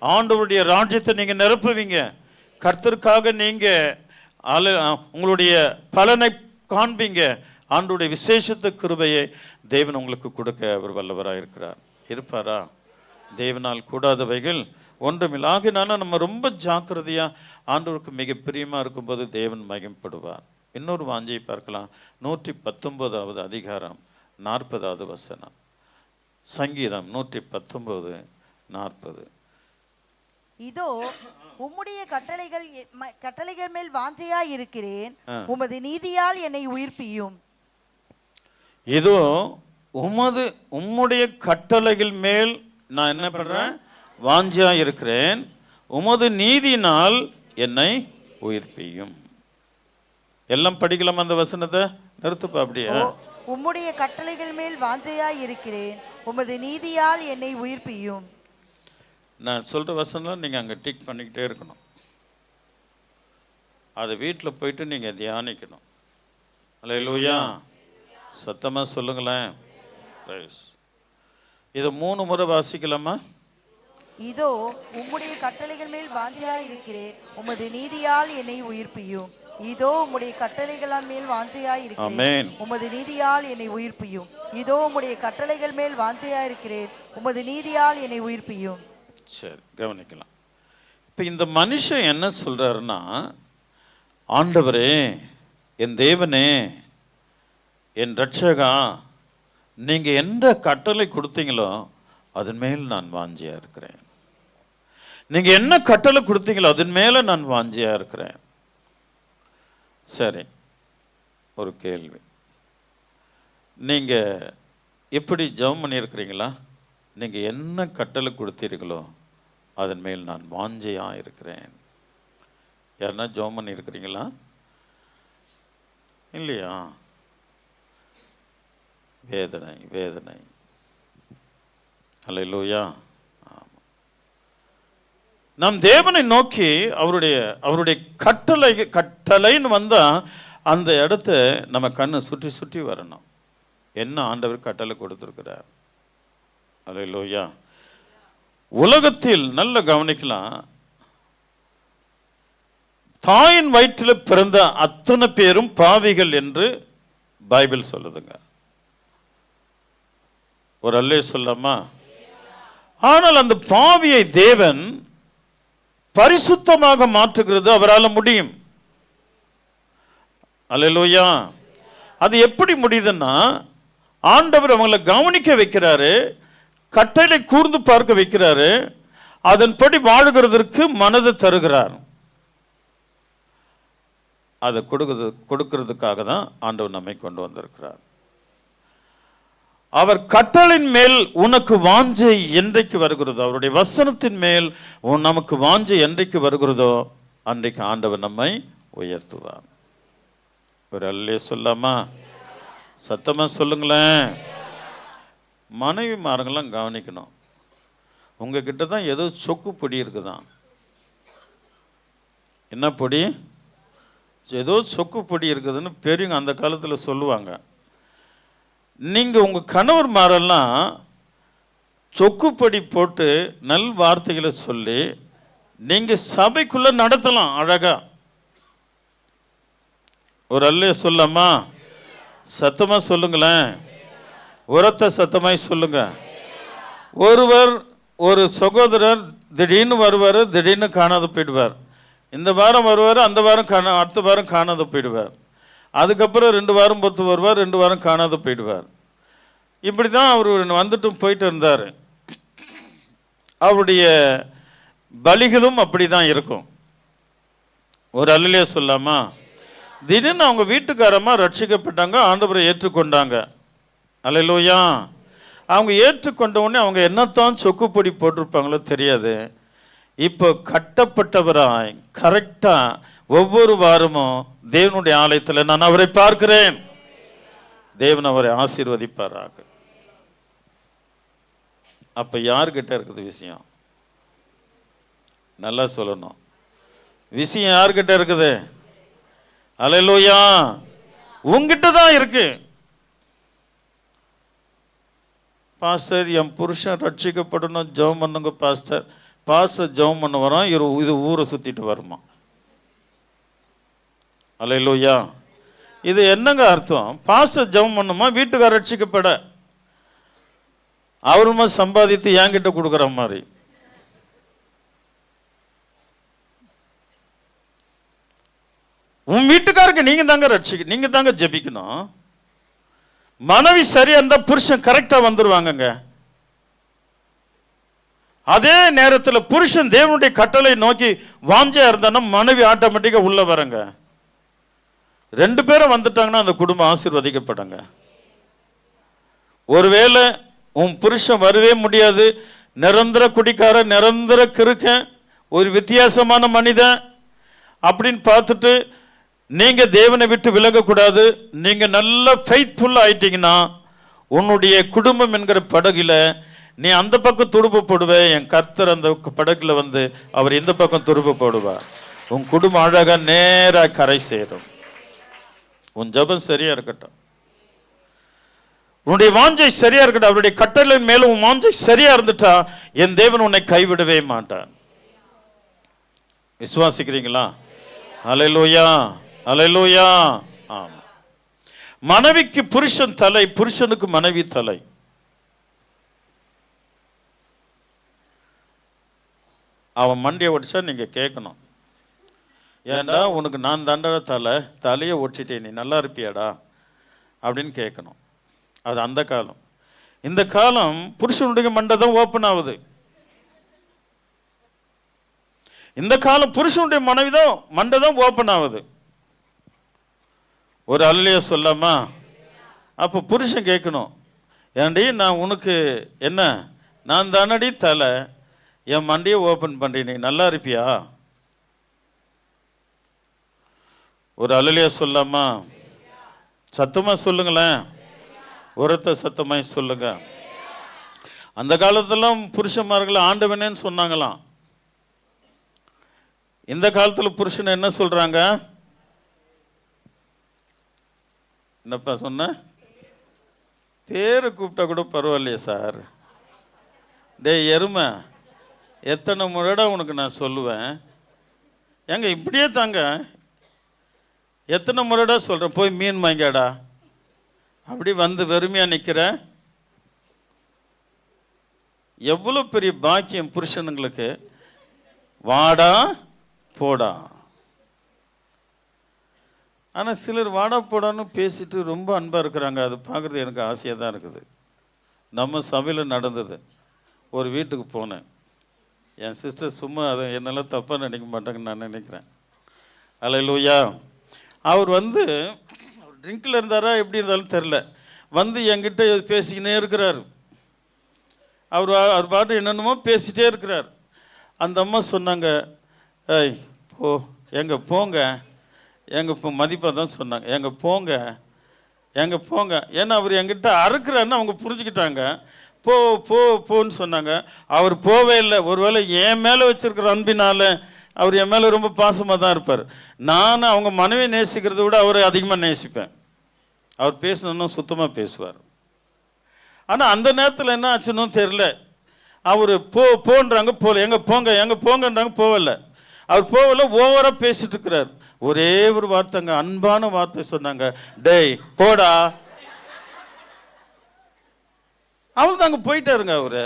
ஆண்டவருடைய ராஜ்யத்தை நீங்க நிரப்புவீங்க. கர்த்தருக்காக நீங்க உங்களுடைய பலனை காண்பீங்க. ஆண்டவருடைய விசேஷத்த கிருபையை தேவன் உங்களுக்கு கொடுக்க அவர் வல்லவராக இருக்கிறார். இருப்பாரா? தேவனால் கூடாதவைகள் ஒன்றுமில்லை. ஆகினால நம்ம ரொம்ப ஜாக்கிரதையா ஆண்டவருக்கு மிக பிரியமா இருக்கும்போது தேவன் மகிமைப்படுவார். இன்னொரு வாஞ்சையை பார்க்கலாம். 119வது அதிகாரம் 40வது வசனம். சங்கீதம் 119:40. இதோ உம்முடைய கட்டளைகள் மேல் வாஞ்சையாய் இருக்கிறேன், உமது நீதியால் என்னை உயிர்ப்பியும். இதோ உம்முடைய கட்டளைகள் மேல் நான் என்ன பண்றேன்? வாஞ்சையாய் இருக்கிறேன், உமது நீதியினால் என்னை உயிர்ப்பியும். எல்லாம் படிக்கலாம் அந்த வசனத்தை. நிறுத்துப்பா அப்படியே. உம்முடைய கட்டளைகள் மேல் வாஞ்சையாய் இருக்கிறேன், உமது நீதியால் என்னை உயிர்ப்பியும். நான் சொல்ற வசனம் நீங்க அங்க டிக் பண்ணிக்கிட்டே இருக்கணும். அது வீட்டில் போயிட்டு நீங்க தியானிக்கணும். அல்லேலூயா. சத்தமா சொல்லுங்களேன். இதை 3 முறை வாசிக்கலாமா? இதோ உம்முடைய கட்டளைகள் மேல் வாஞ்சையாய் இருக்கிறேன், உமது நீதியால் என்னை உயிர்ப்பியும். இதோ உம்முடைய கட்டளைகள் மேல் வாஞ்சையாய் இருக்கிறேன், உமது நீதியால் என்னை உயிர்ப்பியும். இதோ உம்முடைய கட்டளைகள் மேல் வாஞ்சையாய் இருக்கிறேன், உமது நீதியால் என்னை உயிர்ப்பியும். சரி, கவனிக்கலாம். இப்போ இந்த மனுஷன் என்ன சொல்றாருன்னா, ஆண்டவரே, என் தேவனே, என் ரட்சகா, நீங்க எந்த கட்டளை கொடுத்தீங்களோ அதன் மேல் நான் வாஞ்சியா இருக்கிறேன். நீங்க என்ன கட்டளை கொடுத்தீங்களோ அதன் மேல நான் வாஞ்சியா இருக்கிறேன். சரி, ஒரு கேள்வி. நீங்க எப்படி ஜெபம் பண்ணியிருக்கிறீங்களா? நீங்க என்ன கட்டளை கொடுத்தீர்களோ அதன் மேல் நான் வாஞ்சையா இருக்கிறேன். யாருன்னா ஜெபம் பண்ணியிருக்கிறீங்களா? இல்லையா? வேதனை வேதனை. அல்லேலூயா. நம் தேவனை நோக்கி அவருடைய கட்டளைன்னு வந்தா அந்த இடத்த நம்ம கண்ணை சுற்றி சுற்றி வரணும். என்ன ஆண்டவர் கட்டளை கொடுத்திருக்கிறார். அல்லேலூயா. உலகத்தில் நல்ல கவனிக்கலாம். தாயின் வயிற்றில் பிறந்த அத்தனை பேரும் பாவிகள் என்று பைபிள் சொல்லுதுங்க. ஒரு அல்லே சொல்லாமா? ஆனால் அந்த பாவியை தேவன் பரிசுத்தமாக மாற்றுகிறது அவரால் முடியும். அல்லேலூயா. அது எப்படி முடியுதுன்னா, ஆண்டவர் அவங்களை கவனிக்க வைக்கிறாரு, கட்டளை கூர்ந்து பார்க்க வைக்கிறாரு, அதன்படி வாழுகிறதற்கு மனதை தருகிறார். அதை கொடுக்கிறதுக்காக தான் ஆண்டவர் நம்மை கொண்டு வந்திருக்கிறார். அவர் கட்டளின் மேல் உனக்கு வாஞ்சை என்றைக்கு வருகிறதோ, அவருடைய வசனத்தின் மேல் நமக்கு வாஞ்சை என்றைக்கு வருகிறதோ அன்றைக்கு ஆண்டவர் நம்மை உயர்த்துவார். ஒரு அல்லே சொல்லாமா? சத்தமா சொல்லுங்களேன். மனைவி மாருங்கெல்லாம் கவனிக்கணும். உங்ககிட்ட தான் ஏதோ சொக்கு பொடி இருக்குதான். என்ன பொடி? ஏதோ சொக்கு பொடி இருக்குதுன்னு பெரியவங்க அந்த காலத்தில் சொல்லுவாங்க. நீங்கள் உங்கள் கணவர் மாரெல்லாம் சொக்குப்படி போட்டு நல் வார்த்தைகளை சொல்லி நீங்கள் சபைக்குள்ளே நடத்தலாம் அழகா. ஒரு அல்லே சொல்லாமா? சத்தமாக சொல்லுங்களேன். உரத்த சத்தமாய் சொல்லுங்க. ஒரு சகோதரர் திடீர்னு வருவார், திடீர்னு காணாத போயிடுவார். இந்த வாரம் வருவார், அந்த வாரம் அடுத்த வாரம் காணாத போயிடுவார். அதுக்கப்புறம் 2 வாரம் பொறுத்து வருவார், 2 வாரம் காணாத போயிடுவார். இப்படி தான் அவர் வந்துட்டும் போயிட்டு இருந்தார். அவருடைய பலிகளும் அப்படி தான் இருக்கும். ஒரு அல்லே சொல்லாமா? திடீர்னு அவங்க வீட்டுக்காரமா ரட்சிக்கப்பட்டாங்க, ஆண்டவரை ஏற்றுக்கொண்டாங்க. அல்லேலூயா. அவங்க ஏற்றுக்கொண்ட உடனே அவங்க என்னத்தான் சொக்குப்பொடி போட்டிருப்பாங்களோ தெரியாது. இப்போ கட்டப்பட்டவராய் கரெக்டா ஒவ்வொரு வாரமும் தேவனுடைய ஆலயத்தில் நான் அவரை பார்க்கிறேன். தேவன் அவரை ஆசீர்வதிப்பாராக. அப்ப யார்கிட்ட இருக்குது விஷயம்? நல்லா சொல்லணும். விஷயம் யார்கிட்ட இருக்குது? அல்லேலூயா. உங்கிட்ட தான் இருக்கு. பாஸ்டர் என் புருஷன் ரட்சிக்கப்படணும், ஜெபம் பண்ணுங்க பாஸ்டர். பாஸ்டர் ஜெபம் பண்ண வரோம், இது ஊரை சுற்றிட்டு வருமா? அல்லேலூயா. இது என்னங்க அர்த்தம்? பாஸ்டர் ஜெபம் பண்ணுமா, வீட்டுக்கார ரட்சிக்கப்பட அவருமா சம்பாதித்து என்கிட்ட கொடுக்குற மாதிரி. உன் வீட்டுக்காருக்கு நீங்க தாங்க நீங்க தாங்க ஜெபிக்கணும். மனைவி சரியா இருந்தா புருஷன் கரெக்டா வந்துருவாங்கங்க. அதே நேரத்தில் புருஷன் தேவனுடைய கட்டளை நோக்கி வாஞ்சையா இருந்தானா மனைவி ஆட்டோமேட்டிக்கா உள்ள வரங்க. 2 பேரும் வந்துட்டாங்கன்னா அந்த குடும்பம் ஆசீர்வதிக்கப்படுங்க. ஒருவேளை உன் புருஷன் வரவே முடியாது, நிரந்தர குடிக்கார, நிரந்தர கிறுக்கன், ஒரு வித்தியாசமான மனிதன் அப்படின்னு பார்த்துட்டு நீங்க தேவனை விட்டு விலகக்கூடாது. நீங்க நல்ல ஃபெய்த்ஃபுல்லா ஆயிட்டீங்கன்னா உன்னுடைய குடும்பம் என்கிற படகுல நீ அந்த பக்கம் துடுப்பு போடுவே, என் கர்த்தர் அந்த படகுல வந்து அவர் இந்த பக்கம் துடுப்பு போடுவார். உன் குடும்பம் அழகா நேரா கரை சேரும். உன் ஜெபம் சரியா இருக்கட்டும், உன்னுடைய வாஞ்சை சரியா இருக்கட்டும். அவருடைய கட்டளை மேல உன் வாஞ்சை சரியா இருந்துட்டா என் தேவன் உன்னை கைவிடவே மாட்டான். விசுவாசிக்கிறீங்களா? அல்லேலூயா, அல்லேலூயா. ஆமா. மனைவிக்கு புருஷன் தலை, புருஷனுக்கு மனைவி தலை. அவன் மண்டியை ஒடிச்சா நீங்க கேட்கணும், ஏன்டா உனக்கு நான் தாண்டா தலையை ஒடிச்சிட்டே, நீ நல்லா இருப்பியாடா அப்படின்னு கேட்கணும். அது அந்த காலம். இந்த காலம் புருஷனுடைய மண்டை தான் ஓப்பன் ஆகுது. இந்த காலம் புருஷனுடைய மனைவி தான் மண்டை தான் ஓப்பன் ஆகுது. ஒரு அல்லையா சொல்லாமா? அப்போ புருஷன் கேட்கணும், ஏன்டி நான் உனக்கு என்ன, நான் தானடி தலை, என் மண்டையை ஓப்பன் பண்ணுறேன், நீ நல்லா இருப்பியா? ஒரு அல்லையா சொல்லாமா? சத்தமா சொல்லுங்களேன், உரத்த சத்தமாய் சொல்லுங்க. அந்த காலத்துல புருஷன்மார்கள் ஆண்டவனேன்னு சொன்னாங்களாம். இந்த காலத்துல புருஷன் என்ன சொல்றாங்க? என்னப்பா சொன்ன? பேரை கூப்பிட்டா கூட பரவாயில்லையே சார். டேய் எருமை, எத்தனை முறைடா உனக்கு நான் சொல்லுவேன், ஏங்க இப்படியே தாங்க, எத்தனை முறைடா சொல்கிறேன், போய் மீன் வாங்கியாடா, அப்படி வந்து வெறுமையாக நிற்கிற. எவ்வளோ பெரிய பாக்கியம் புருஷனுங்களுக்கு. வாடா போடா. ஆனால் சிலர் வாடா போடான்னு பேசிட்டு ரொம்ப அன்பாக இருக்கிறாங்க. அது பார்க்குறது எனக்கு ஆசையாக தான் இருக்குது. நம்ம சபையில் நடந்தது. ஒரு வீட்டுக்கு போனேன், என் சிஸ்டர் சும்மா அதை என்னெல்லாம் தப்பாக நினைக்க மாட்டாங்கன்னு நான் நினைக்கிறேன். அல்லேலூயா. அவர் வந்து ட்ரிங்கில் இருந்தாரா எப்படி இருந்தாலும் தெரில, வந்து என்கிட்ட பேசிக்கினே இருக்கிறார். அவர் பாட்டு என்னென்னமோ பேசிகிட்டே இருக்கிறார். அந்த அம்மா சொன்னாங்க, ஏய் போ, எங்கே போங்க, எங்கள் இப்போ மதிப்பாக தான் சொன்னாங்க, எங்கே போங்க, எங்கே போங்க. ஏன்னா அவர் என்கிட்ட அறுக்கிறாருன்னு அவங்க புரிஞ்சுக்கிட்டாங்க. போ போ போன்னு சொன்னாங்க. அவர் போவே இல்லை. ஒருவேளை என் மேலே வச்சுருக்கிற அன்பினால் அவர் என் மேலே ரொம்ப பாசமாக தான் இருப்பார். நான் அவங்க மனைவி நேசிக்கிறத விட அவரை அதிகமாக நேசிப்பேன். அவர் பேசணுன்னா சுத்தமாக பேசுவார். ஆனால் அந்த நேரத்தில் என்ன ஆச்சுன்னு தெரில, அவர் போன்றாங்க போகல, எங்கே போங்கன்றாங்க போகலை. அவர் போகல, ஓவராக பேசிட்டு இருக்கிறார். ஒரே ஒரு வார்த்தைங்க, அன்பான வார்த்தை சொன்னாங்க, டேய் போடா. அவள் தாங்க போயிட்டாருங்க. அவரு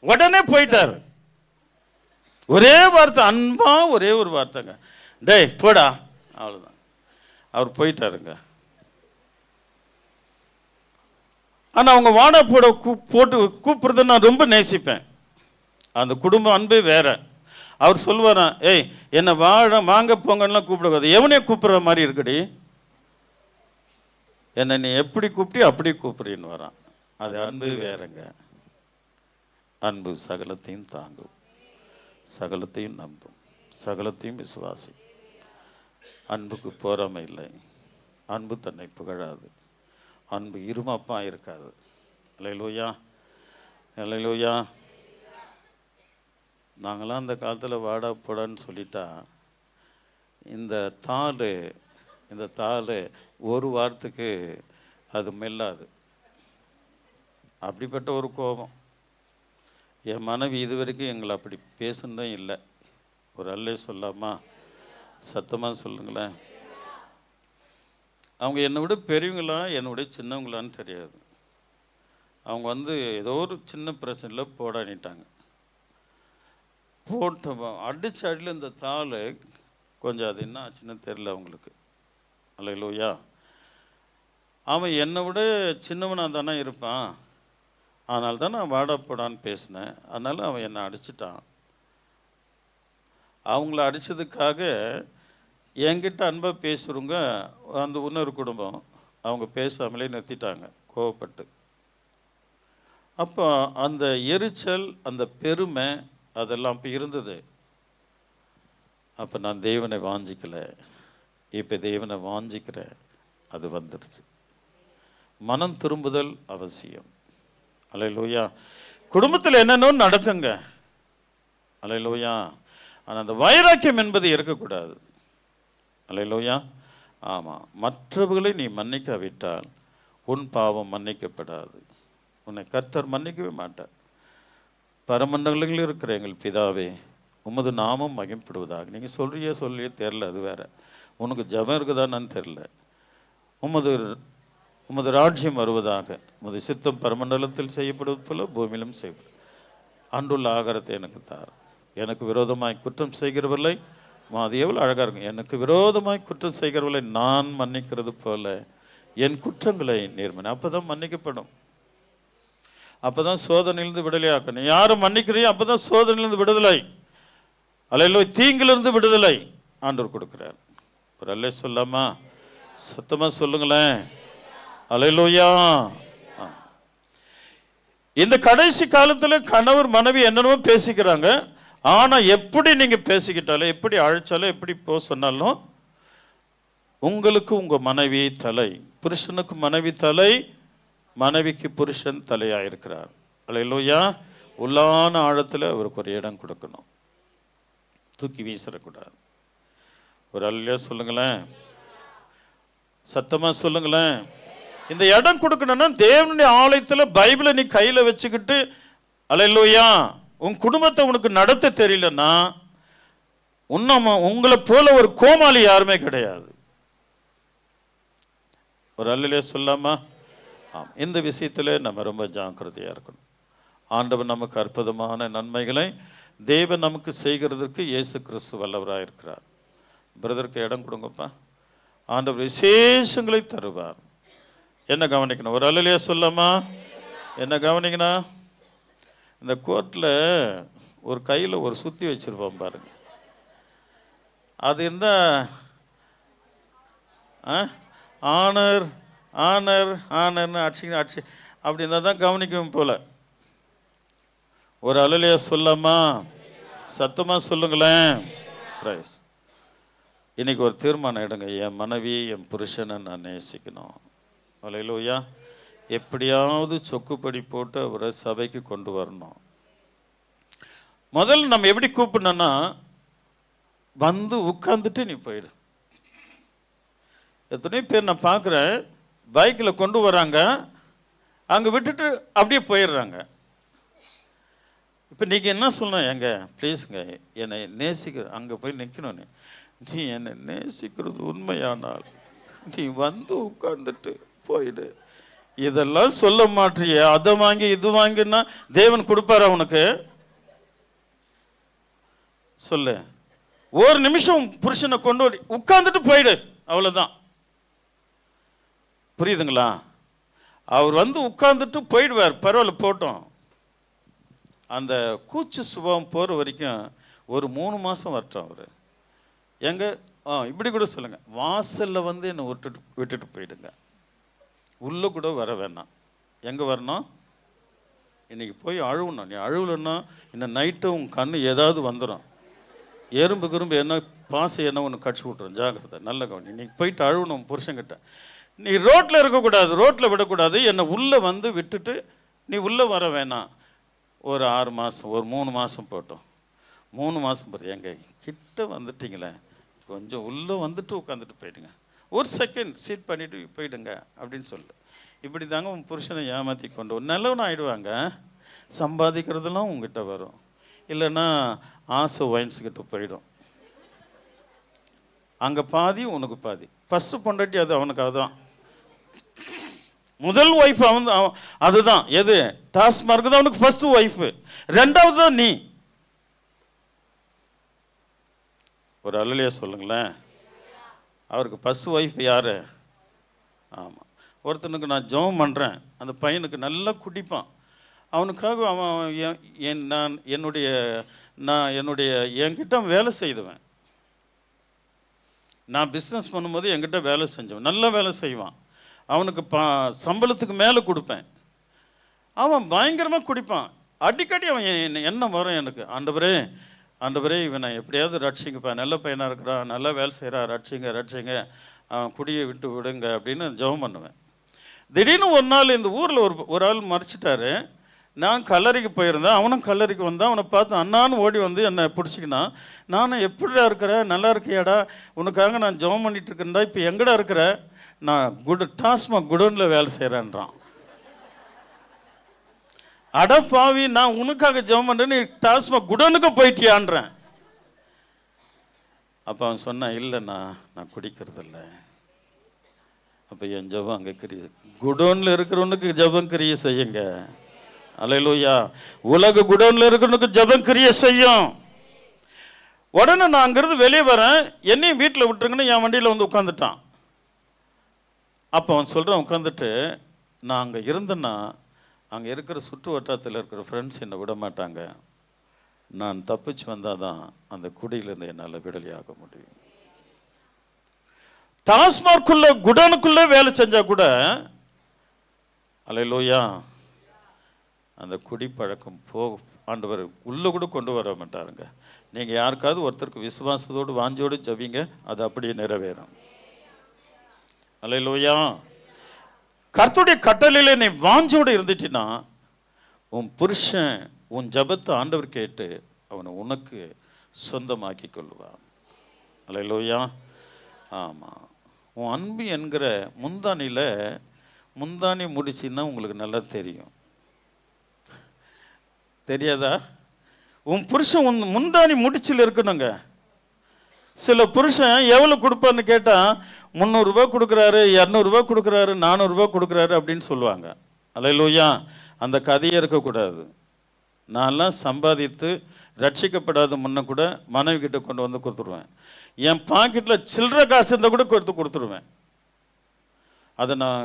உடனே போயிட்டார். ஒரே வார்த்தை, அன்பா ஒரே ஒரு வார்த்தைங்க, டேய் போடா, அவ்வளோதான். அவர் போயிட்டாருங்க. ஆனால் அவங்க வாடா போட போட்டு கூப்பிடுறத நான் ரொம்ப நேசிப்பேன். அந்த குடும்ப அன்பே வேற. அவர் சொல்லுவாராம், ஏய் என்னை வாங்க போங்கலாம் கூப்பிடக்கூடாது, எவனே கூப்பிட்ற மாதிரி இருக்குடி, என்னை நீ எப்படி கூப்பிட்டி அப்படி கூப்பிடுன்னு வரான். அது அன்பு வேறங்க. அன்பு சகலத்தையும் தாங்கும், சகலத்தையும் நம்பும், சகலத்தையும் விசுவாசி. அன்புக்கு போறாமை இல்லை. அன்பு தன்னை புகழாது. அன்பு இருமாப்பா இருக்காது. அல்லேலூயா, அல்லேலூயா. நாங்களாம் அந்த காலத்தில் வாடா போடான்னு சொல்லிட்டா இந்த தாள் ஒரு வாரத்துக்கு அது மெல்லாது. அப்படிப்பட்ட ஒரு கோபம். என் மனைவி இது வரைக்கும் எங்களை அப்படி பேசுனதும் இல்லை. ஒரு அல்லே சொல்லாமா? சத்தமாக சொல்லுங்களேன். அவங்க என்னை விட பெரியவங்களா என்னை விட சின்னவங்களான்னு தெரியாது. அவங்க ஏதோ ஒரு சின்ன பிரச்சனையில் போடானிட்டாங்க. போட்ட அடிச்ச அடியில் இந்த தாள் கொஞ்சம் அது என்ன ஆச்சுன்னு தெரியல அவங்களுக்கு. அல்லேலூயா. அவன் என்னை விட சின்னவனாக தானே இருப்பான், அதனால தான் நான் வாடா போடான்னு பேசினேன். அதனால் அவன் என்னை அடிச்சிட்டான். அவங்கள அடித்ததுக்காக என்கிட்ட அன்பாக பேசுகிறவங்க அந்த இன்னொரு குடும்பம் அவங்க பேசாமலே நிறுத்திட்டாங்க கோவப்பட்டு. அப்போ அந்த எரிச்சல், அந்த பெருமை அதெல்லாம் அப்போ இருந்தது. அப்போ நான் தேவனை வாஞ்சிக்கலை, இப்போ தேவனை வாஞ்சிக்கிறேன். அது வந்துடுச்சு. மனம் திரும்புதல் அவசியம். அல்லேலூயா. குடும்பத்தில் என்னென்னோ நடக்குங்க. அல்லேலூயா. ஆனால் அந்த வைராக்கியம் என்பது இருக்கக்கூடாது. அல்லேலூயா. ஆமாம். மற்றவர்களை நீ மன்னிக்காவிட்டால் உன் பாவம் மன்னிக்கப்படாது. உன்னை கர்த்தர் மன்னிக்கவே மாட்டார். பரமண்டலங்களில் இருக்கிற எங்கள் பிதாவே, உமது நாமம் மகிமைப்படுவதாக. நீங்கள் சொல்லியே தெரில, அது வேற. உனக்கு ஜபம் இருக்குதான்னு தெரில. உமது ராஜ்யம் வருவதாக. உமது சித்தம் பரமண்டலத்தில் செய்யப்படுவது போல பூமியிலும் செய்யப்படும். அன்றுள்ள ஆகாரத்தை எனக்கு தார். எனக்கு விரோதமாய் குற்றம் செய்கிறவர்களை, அது எவ்வளோ அழகாக இருக்கும். எனக்கு விரோதமாய் குற்றம் செய்கிறவர்களை நான் மன்னிக்கிறது போல என் குற்றங்களை நீர்மணி. அப்போ தான் மன்னிக்கப்படும். அப்போ தான் சோதனையிலிருந்து விடுதலையாக்கணும். யாரும் மன்னிக்கிறையோ அப்போ தான் சோதனையிலிருந்து விடுதலை. அல்லேலூயா. தீங்கிலிருந்து விடுதலை ஆண்டவர் கொடுக்குறார். ஒரு அல்லே சொல்லாமா? சத்தமாக சொல்லுங்களேன். அல்லேலூயா. இந்த கடைசி காலத்தில் கணவர் மனைவி என்னென்னமோ பேசிக்கிறாங்க. ஆனால் எப்படி நீங்கள் பேசிக்கிட்டாலும், எப்படி அழைச்சாலும், எப்படி போக சொன்னாலும், உங்களுக்கு உங்கள் மனைவி தலை. புருஷனுக்கு மனைவி தலை, மனைவிக்கு புருஷன் தலையாக இருக்கிறார். அல்லேலூயா. உள்ளான ஆழத்தில் அவருக்கு ஒரு இடம் கொடுக்கணும். தூக்கி வீசிடக்கூடாது. ஒரு அல்லையா சொல்லுங்களேன். சத்தமாக சொல்லுங்களேன். இந்த இடம் கொடுக்கணும்னா தேவனுடைய ஆலயத்தில் பைபிளை நீ கையில் வச்சுக்கிட்டு, அல்லேலூயா, உன் குடும்பத்தை உனக்கு நடத்த தெரியலன்னா உங்களை போல ஒரு கோமாளி யாருமே கிடையாது. ஒரு அல்லையா சொல்லாமா? ஆம். இந்த விஷயத்தில் நம்ம ரொம்ப ஜாக்கிரதையாக இருக்கணும். ஆண்டவர் நமக்கு அற்புதமான நன்மைகளை தேவன் நமக்கு செய்கிறதுக்கு இயேசு கிறிஸ்து வல்லவராக இருக்கிறார். பிரதருக்கு இடம் கொடுங்கப்பா. ஆண்டவர் விசேஷங்களை தருவார். என்ன கவனிக்கணும்? ஒரு அல்லையா சொல்லாமா? என்ன கவனிக்கணும்? இந்த கோர்ட்டில் ஒரு கையில் ஒரு சுற்றி வச்சுருப்போம் பாருங்க. அது இருந்தால் ஆனர் ஆனர் ஆனர்னு அடிச்சு அப்படி இருந்தால் தான் கவனிக்கும் போல. ஒரு அல்லையா சொல்லாமா? சத்தமாக சொல்லுங்களேன். பிரைஸ். இன்னைக்கு ஒரு தீர்மானம் எடுங்க. என் மனைவி, என் புருஷனை நான் நேசிக்கணும். அல்லேலூயா. எப்படியாவது சொக்குப்படி போட்டு அவரை சபைக்கு கொண்டு வரணும். முதல்ல நம்ம எப்படி கூப்பிடணும்னா, வந்து உட்காந்துட்டு நீ போயிடு. எத்தனையோ பேர் நான் பார்க்குறேன், பைக்கில் கொண்டு வராங்க, அங்கே விட்டுட்டு அப்படியே போயிடுறாங்க. இப்போ நீங்கள் என்ன சொல்லணும்? எங்க ப்ளீஸுங்க என்னை நேசிக்கிற, அங்கே போய் நிற்கணும். நீ என்னை நேசிக்கிறது உண்மையானால் நீ வந்து உட்கார்ந்துட்டு போயிடு. இதெல்லாம் சொல்ல மாட்டிய, அதை வாங்கி இது வாங்கினா தேவன் கொடுப்பாரா உனக்கு? சொல்லு. ஒரு நிமிஷம் புருஷனை கொண்டு உட்கார்ந்துட்டு போயிடு, அவ்வளோதான். புரியுதுங்களா? அவர் வந்து உட்கார்ந்துட்டு போயிடுவார். பரவாயில்ல, போட்டோம். அந்த கூச்சு சுபாவம் போகிற வரைக்கும் ஒரு 3 மாதம் வரட்டும். அவர் எங்கே இப்படி கூட சொல்லுங்க, வாசலில் வந்து என்னை விட்டுட்டு போயிடுங்க, உள்ளே கூட வர வேணாம். எங்கே வரணும்? இன்னைக்கு போய் அழுவணும். நீ அழுவலைன்னா இன்னும் நைட்டு உன் கண்ணு ஏதாவது வந்துடும். எறும்பு கிரும்பு என்ன பாசை என்ன ஒன்று கடிச்சு விட்றோம். ஜாக்கிரதை, நல்ல கவனி. இன்னைக்கு போயிட்டு அழுவணும் புருஷன்கிட்ட. நீ ரோட்டில் இருக்கக்கூடாது, ரோட்டில் விடக்கூடாது. என்னை உள்ளே வந்து விட்டுட்டு நீ உள்ளே வர வேணாம். ஒரு 6 மாதம், ஒரு 3 மாதம் போட்டோம். 3 மாதம் போகிற எங்க கிட்ட வந்துட்டீங்களே, கொஞ்சம் உள்ளே வந்துட்டு உட்காந்துட்டு போயிடுங்க. ஒரு செகண்ட் சீட் பண்ணிவிட்டு போயிடுங்க அப்படின்னு சொல்லு. இப்படி தாங்க உன் புருஷனை ஏமாற்றி கொண்டு நல்லவன் ஆகிடுவாங்க. சம்பாதிக்கிறதெல்லாம் உங்ககிட்ட வரும், இல்லைன்னா ஆசை ஒயின்ஸுக்கிட்ட போயிடும். அங்கே பாதி உனக்கு பாதி. ஃபஸ்ட்டு பொண்டாட்டி அது அவனுக்கு அதுதான் முதல் ஒய்ஃப். அவன் அதுதான் எது டாஸ்மார்க் தான் அவனுக்கு ஃபர்ஸ்ட் ஒய்ஃபு. ரெண்டாவது தான் நீ. ஒரு அல்லையா சொல்லுங்களேன். அவருக்கு ஃபர்ஸ்ட் ஒய்ஃப் யாரு? ஆமாம். ஒருத்தனுக்கு நான் ஜெபம் பண்ணுறேன், அந்த பையனுக்கு நல்லா குடிப்பான். அவனுக்காக அவன் நான் என்கிட்ட வேலை செய்தவன். நான் பிஸ்னஸ் பண்ணும்போது என்கிட்ட வேலை செஞ்சவன், நல்ல வேலை செய்வான். அவனுக்கு சம்பளத்துக்கு மேலே கொடுப்பேன். அவன் பயங்கரமாக குடிப்பான். அடிக்கடி அவன் என்ன வரும் எனக்கு, ஆண்டவரே இவனை எப்படியாவது ரட்சிங்கப்பா, நல்ல பையனாக இருக்கிறான், நல்லா வேலை செய்கிறான், ரட்சிங்க அவன் குடியை விட்டு விடுங்க அப்படின்னு ஜெபம் பண்ணுவேன். திடீர்னு ஒரு நாள் இந்த ஊரில் ஒரு ஆள் மறைச்சிட்டாரு. நான் கல்லறைக்கு போயிருந்தேன், அவனும் கல்லறைக்கு வந்தான். அவனை பார்த்து அண்ணான்னு ஓடி வந்து என்னை பிடிச்சிக்கினான். நானும் எப்படிடா இருக்கிற, நல்லா இருக்கியாடா, உனக்காக நான் ஜெபம் பண்ணிட்டு இருக்கேன்டா, இப்போ எங்கடா இருக்கிற? நான் டாஸ்மாக் குடோனில் வேலை செய்கிறேன்றான். அட பாவி, நான் உனக்காக ஜெபம் பண்ணுறேன், நீ டாஸ்மாக் குடோனுக்கு போயிட்டியான்றேன். அப்போ அவன் சொன்னான், இல்லைண்ணா நான் குடிக்கிறதில்ல. அப்போ என் ஜெபம் அங்கே கிரியை, குடோனில் இருக்கிறவனுக்கு ஜெபம் கிரியை செய்யுங்க. அல்லேலூயா. உலக குடோனில் இருக்கிறவனுக்கு ஜெபம் கிரியை செய்யும். உடனே நான் அங்கிருந்து வெளியே வரேன், என்னையும் வீட்டில் விட்டுருங்கன்னு என் வண்டியில் வந்து உட்காந்துட்டான். அப்போ அவன் சொல்கிறான், உட்காந்துட்டு நான் அங்கே இருந்தேன்னா அங்கே இருக்கிற சுற்று வட்டாரத்தில் இருக்கிற ஃப்ரெண்ட்ஸ் என்னை விட மாட்டாங்க. நான் தப்பிச்சு வந்தால் தான் அந்த குடியிலேருந்து என்னால் விடுதலையாக முடியும். டாஸ்மார்க்குள்ளே குடோனுக்குள்ளே வேலை செஞ்சால் கூட அல்லேலூயா அந்த குடி பழக்கம் ஆண்டவர் உள்ளே கூட கொண்டு வர மாட்டாருங்க. நீங்கள் யாருக்காவது ஒருத்தருக்கு விசுவாசத்தோடு வாஞ்சோடு ஜபிங்க, அது அப்படியே நிறைவேறும். அல்லேலூயா. கர்த்தருடைய கட்டளையில நீ வாஞ்சோடு இருந்துட்டினா உன் புருஷன் உன் ஜபத்தை ஆண்டவர் கேட்டு அவனை உனக்கு சொந்தமாக்கி கொள்வான். அல்லேலூயா. ஆமாம். உன் அன்பு என்கிற முந்தானி முடிச்சுன்னா உங்களுக்கு நல்லா தெரியும். தெரியாதா? உன் புருஷன் உன் முந்தானி முடிச்சில் இருக்கணுங்க. சில புருஷன் எவ்வளோ கொடுப்பான்னு கேட்டால் 300 ரூபா கொடுக்குறாரு, 200 ரூபா கொடுக்குறாரு, 400 ரூபா கொடுக்குறாரு அப்படின்னு சொல்லுவாங்க. அல்லேலூயா. அந்த கதையே இருக்கக்கூடாது. நான்லாம் சம்பாதித்து ரட்சிக்கப்படாத முன்ன கூட மனைவி கிட்ட கொண்டு வந்து கொடுத்துருவேன். என் பாக்கெட்டில் சில்லற காசு இருந்தால் கூட கொடுத்துருவேன். அதை நான்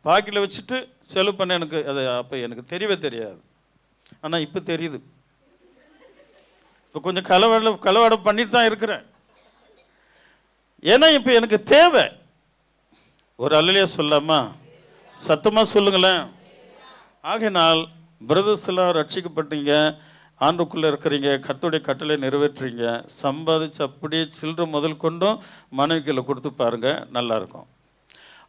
பாக்கெட்டில் வச்சுட்டு செலவு பண்ண எனக்கு அது அப்போ எனக்கு தெரியவே தெரியாது. ஆனால் இப்போ தெரியுது. இப்போ கொஞ்சம் கலவாடம் பண்ணிட்டு தான் இருக்கிறேன். ஏன்னா இப்போ எனக்கு தேவை. ஒரு அல்லேலூயா சொல்லாமா? சத்தமாக சொல்லுங்களேன். ஆகையினால் பிரதர்ஸ் எல்லாம் ரட்சிக்கப்பட்டீங்க, ஆண்டுக்குள்ளே இருக்கிறீங்க, கர்த்தருடைய கட்டளை நிறைவேற்றுறீங்க, சம்பாதிச்சு அப்படியே சில்லற முதல் கொண்டும் மனைவிகளை கொடுத்து பாருங்கள், நல்லாயிருக்கும்.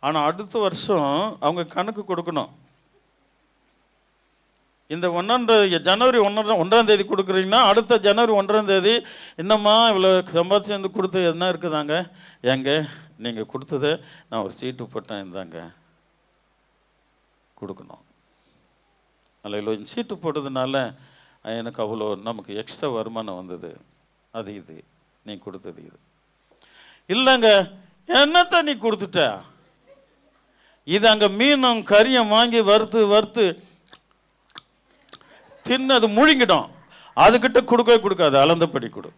ஆனால் அடுத்த வருஷம் அவங்க கணக்கு கொடுக்கணும். இந்த ஜனவரி 1ஆம் தேதி கொடுக்குறீங்கன்னா அடுத்த ஜனவரி 1ஆம் தேதி என்னம்மா இவ்வளோ சம்பாதிச்சு வந்து கொடுத்து என்ன இருக்குதாங்க, ஏங்க நீங்கள் கொடுத்ததை நான் ஒரு சீட்டு போட்டேன் இருந்தாங்க கொடுக்கணும். அல்ல சீட்டு போட்டதுனால எனக்கு அவ்வளோ நமக்கு எக்ஸ்ட்ரா வருமானம் வந்தது, அது இது நீ கொடுத்தது இது இல்லைங்க, என்னத்தான் நீ கொடுத்துட்ட, இது அங்கே மீனும் கறியும் வாங்கி வறுத்து தின்னு அது முழுங்கிடும், அதுக்கிட்ட கொடுக்கவே கொடுக்காது, அளந்தபடி கொடு.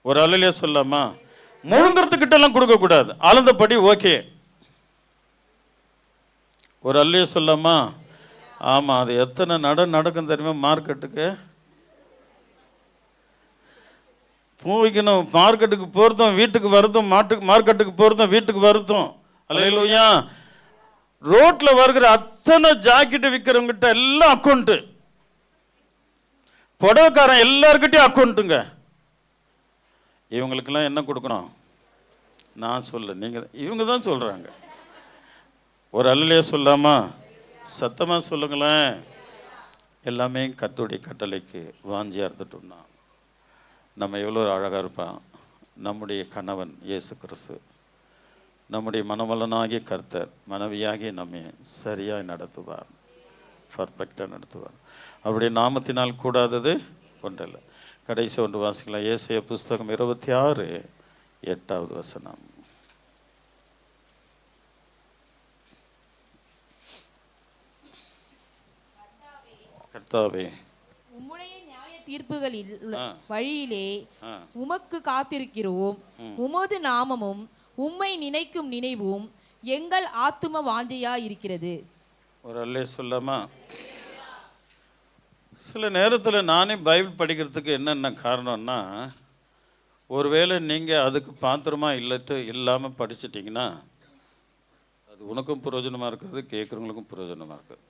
ஒரு அல்லேலூயா சொல்லாமா? முழுங்கிறதுக்கிட்ட எல்லாம் கொடுக்கக்கூடாது, அளந்தபடி ஓகே. ஒரு அல்லேலூயா சொல்லாமா? ஆமாம். அது எத்தனை நடக்கும் தெரியுமா? மார்க்கெட்டுக்கு போய்க்கணும், மார்க்கெட்டுக்கு போகிறதும் வீட்டுக்கு வருதும், மார்க்கெட்டுக்கு போகிறதும் வீட்டுக்கு வருதும். அல்லேலூயா. ரோட்டில் வருகிற அத்தனை ஜாக்கெட்டு விற்கிறவங்கிட்ட எல்லாம் அக்கௌண்ட்டு, புடவைக்காரன் எல்லாருக்கிட்டையும் அக்கௌண்ட்டுங்க. இவங்களுக்கெல்லாம் என்ன கொடுக்கணும் நான் சொல்ல, நீங்கள் இவங்க தான் சொல்கிறாங்க. ஒரு அல்லேலூயா சொல்லாமா? சத்தமாக சொல்லுங்களேன். எல்லாமே கர்த்தருடைய கட்டளைக்கு வாஞ்சியாக இருந்துட்டோம்னா நம்ம எவ்வளோ அழகாக இருப்பான். நம்முடைய கணவன் இயேசு கிறிஸ்து நம்முடைய மனவளனாகிய கர்த்தர் மனைவியாகிய நம்மை சரியாய் நடத்துவார், பர்ஃபெக்டாக நடத்துவார். அவருடைய நாமத்தினால் கூடாதது ஒன்றல்ல. கடைசி ஒன்று வாசிக்கலாம். ஏசாயா புஸ்தகம் 26:8. கர்த்தாவே, உம்முடைய நியாய தீர்ப்புகளில் வழியிலே உமக்கு காத்திருக்கிறோம். உமது நாமமும் உம்மை நினைக்கும் நினைவும் எங்கள் ஆத்தும வாஞ்சையா இருக்கிறது. ஒரு அல்லே சொல்லாமா? சில நேரத்தில் நானே பைபிள் படிக்கிறதுக்கு என்னென்ன காரணம்னா, ஒருவேளை நீங்கள் அதுக்கு பாத்திரமா இல்லாமல் படிச்சிட்டிங்கன்னா அது உனக்கும் பிரயோஜனமாக இருக்குது, கேட்குறவங்களுக்கும் பிரயோஜனமாக இருக்குது.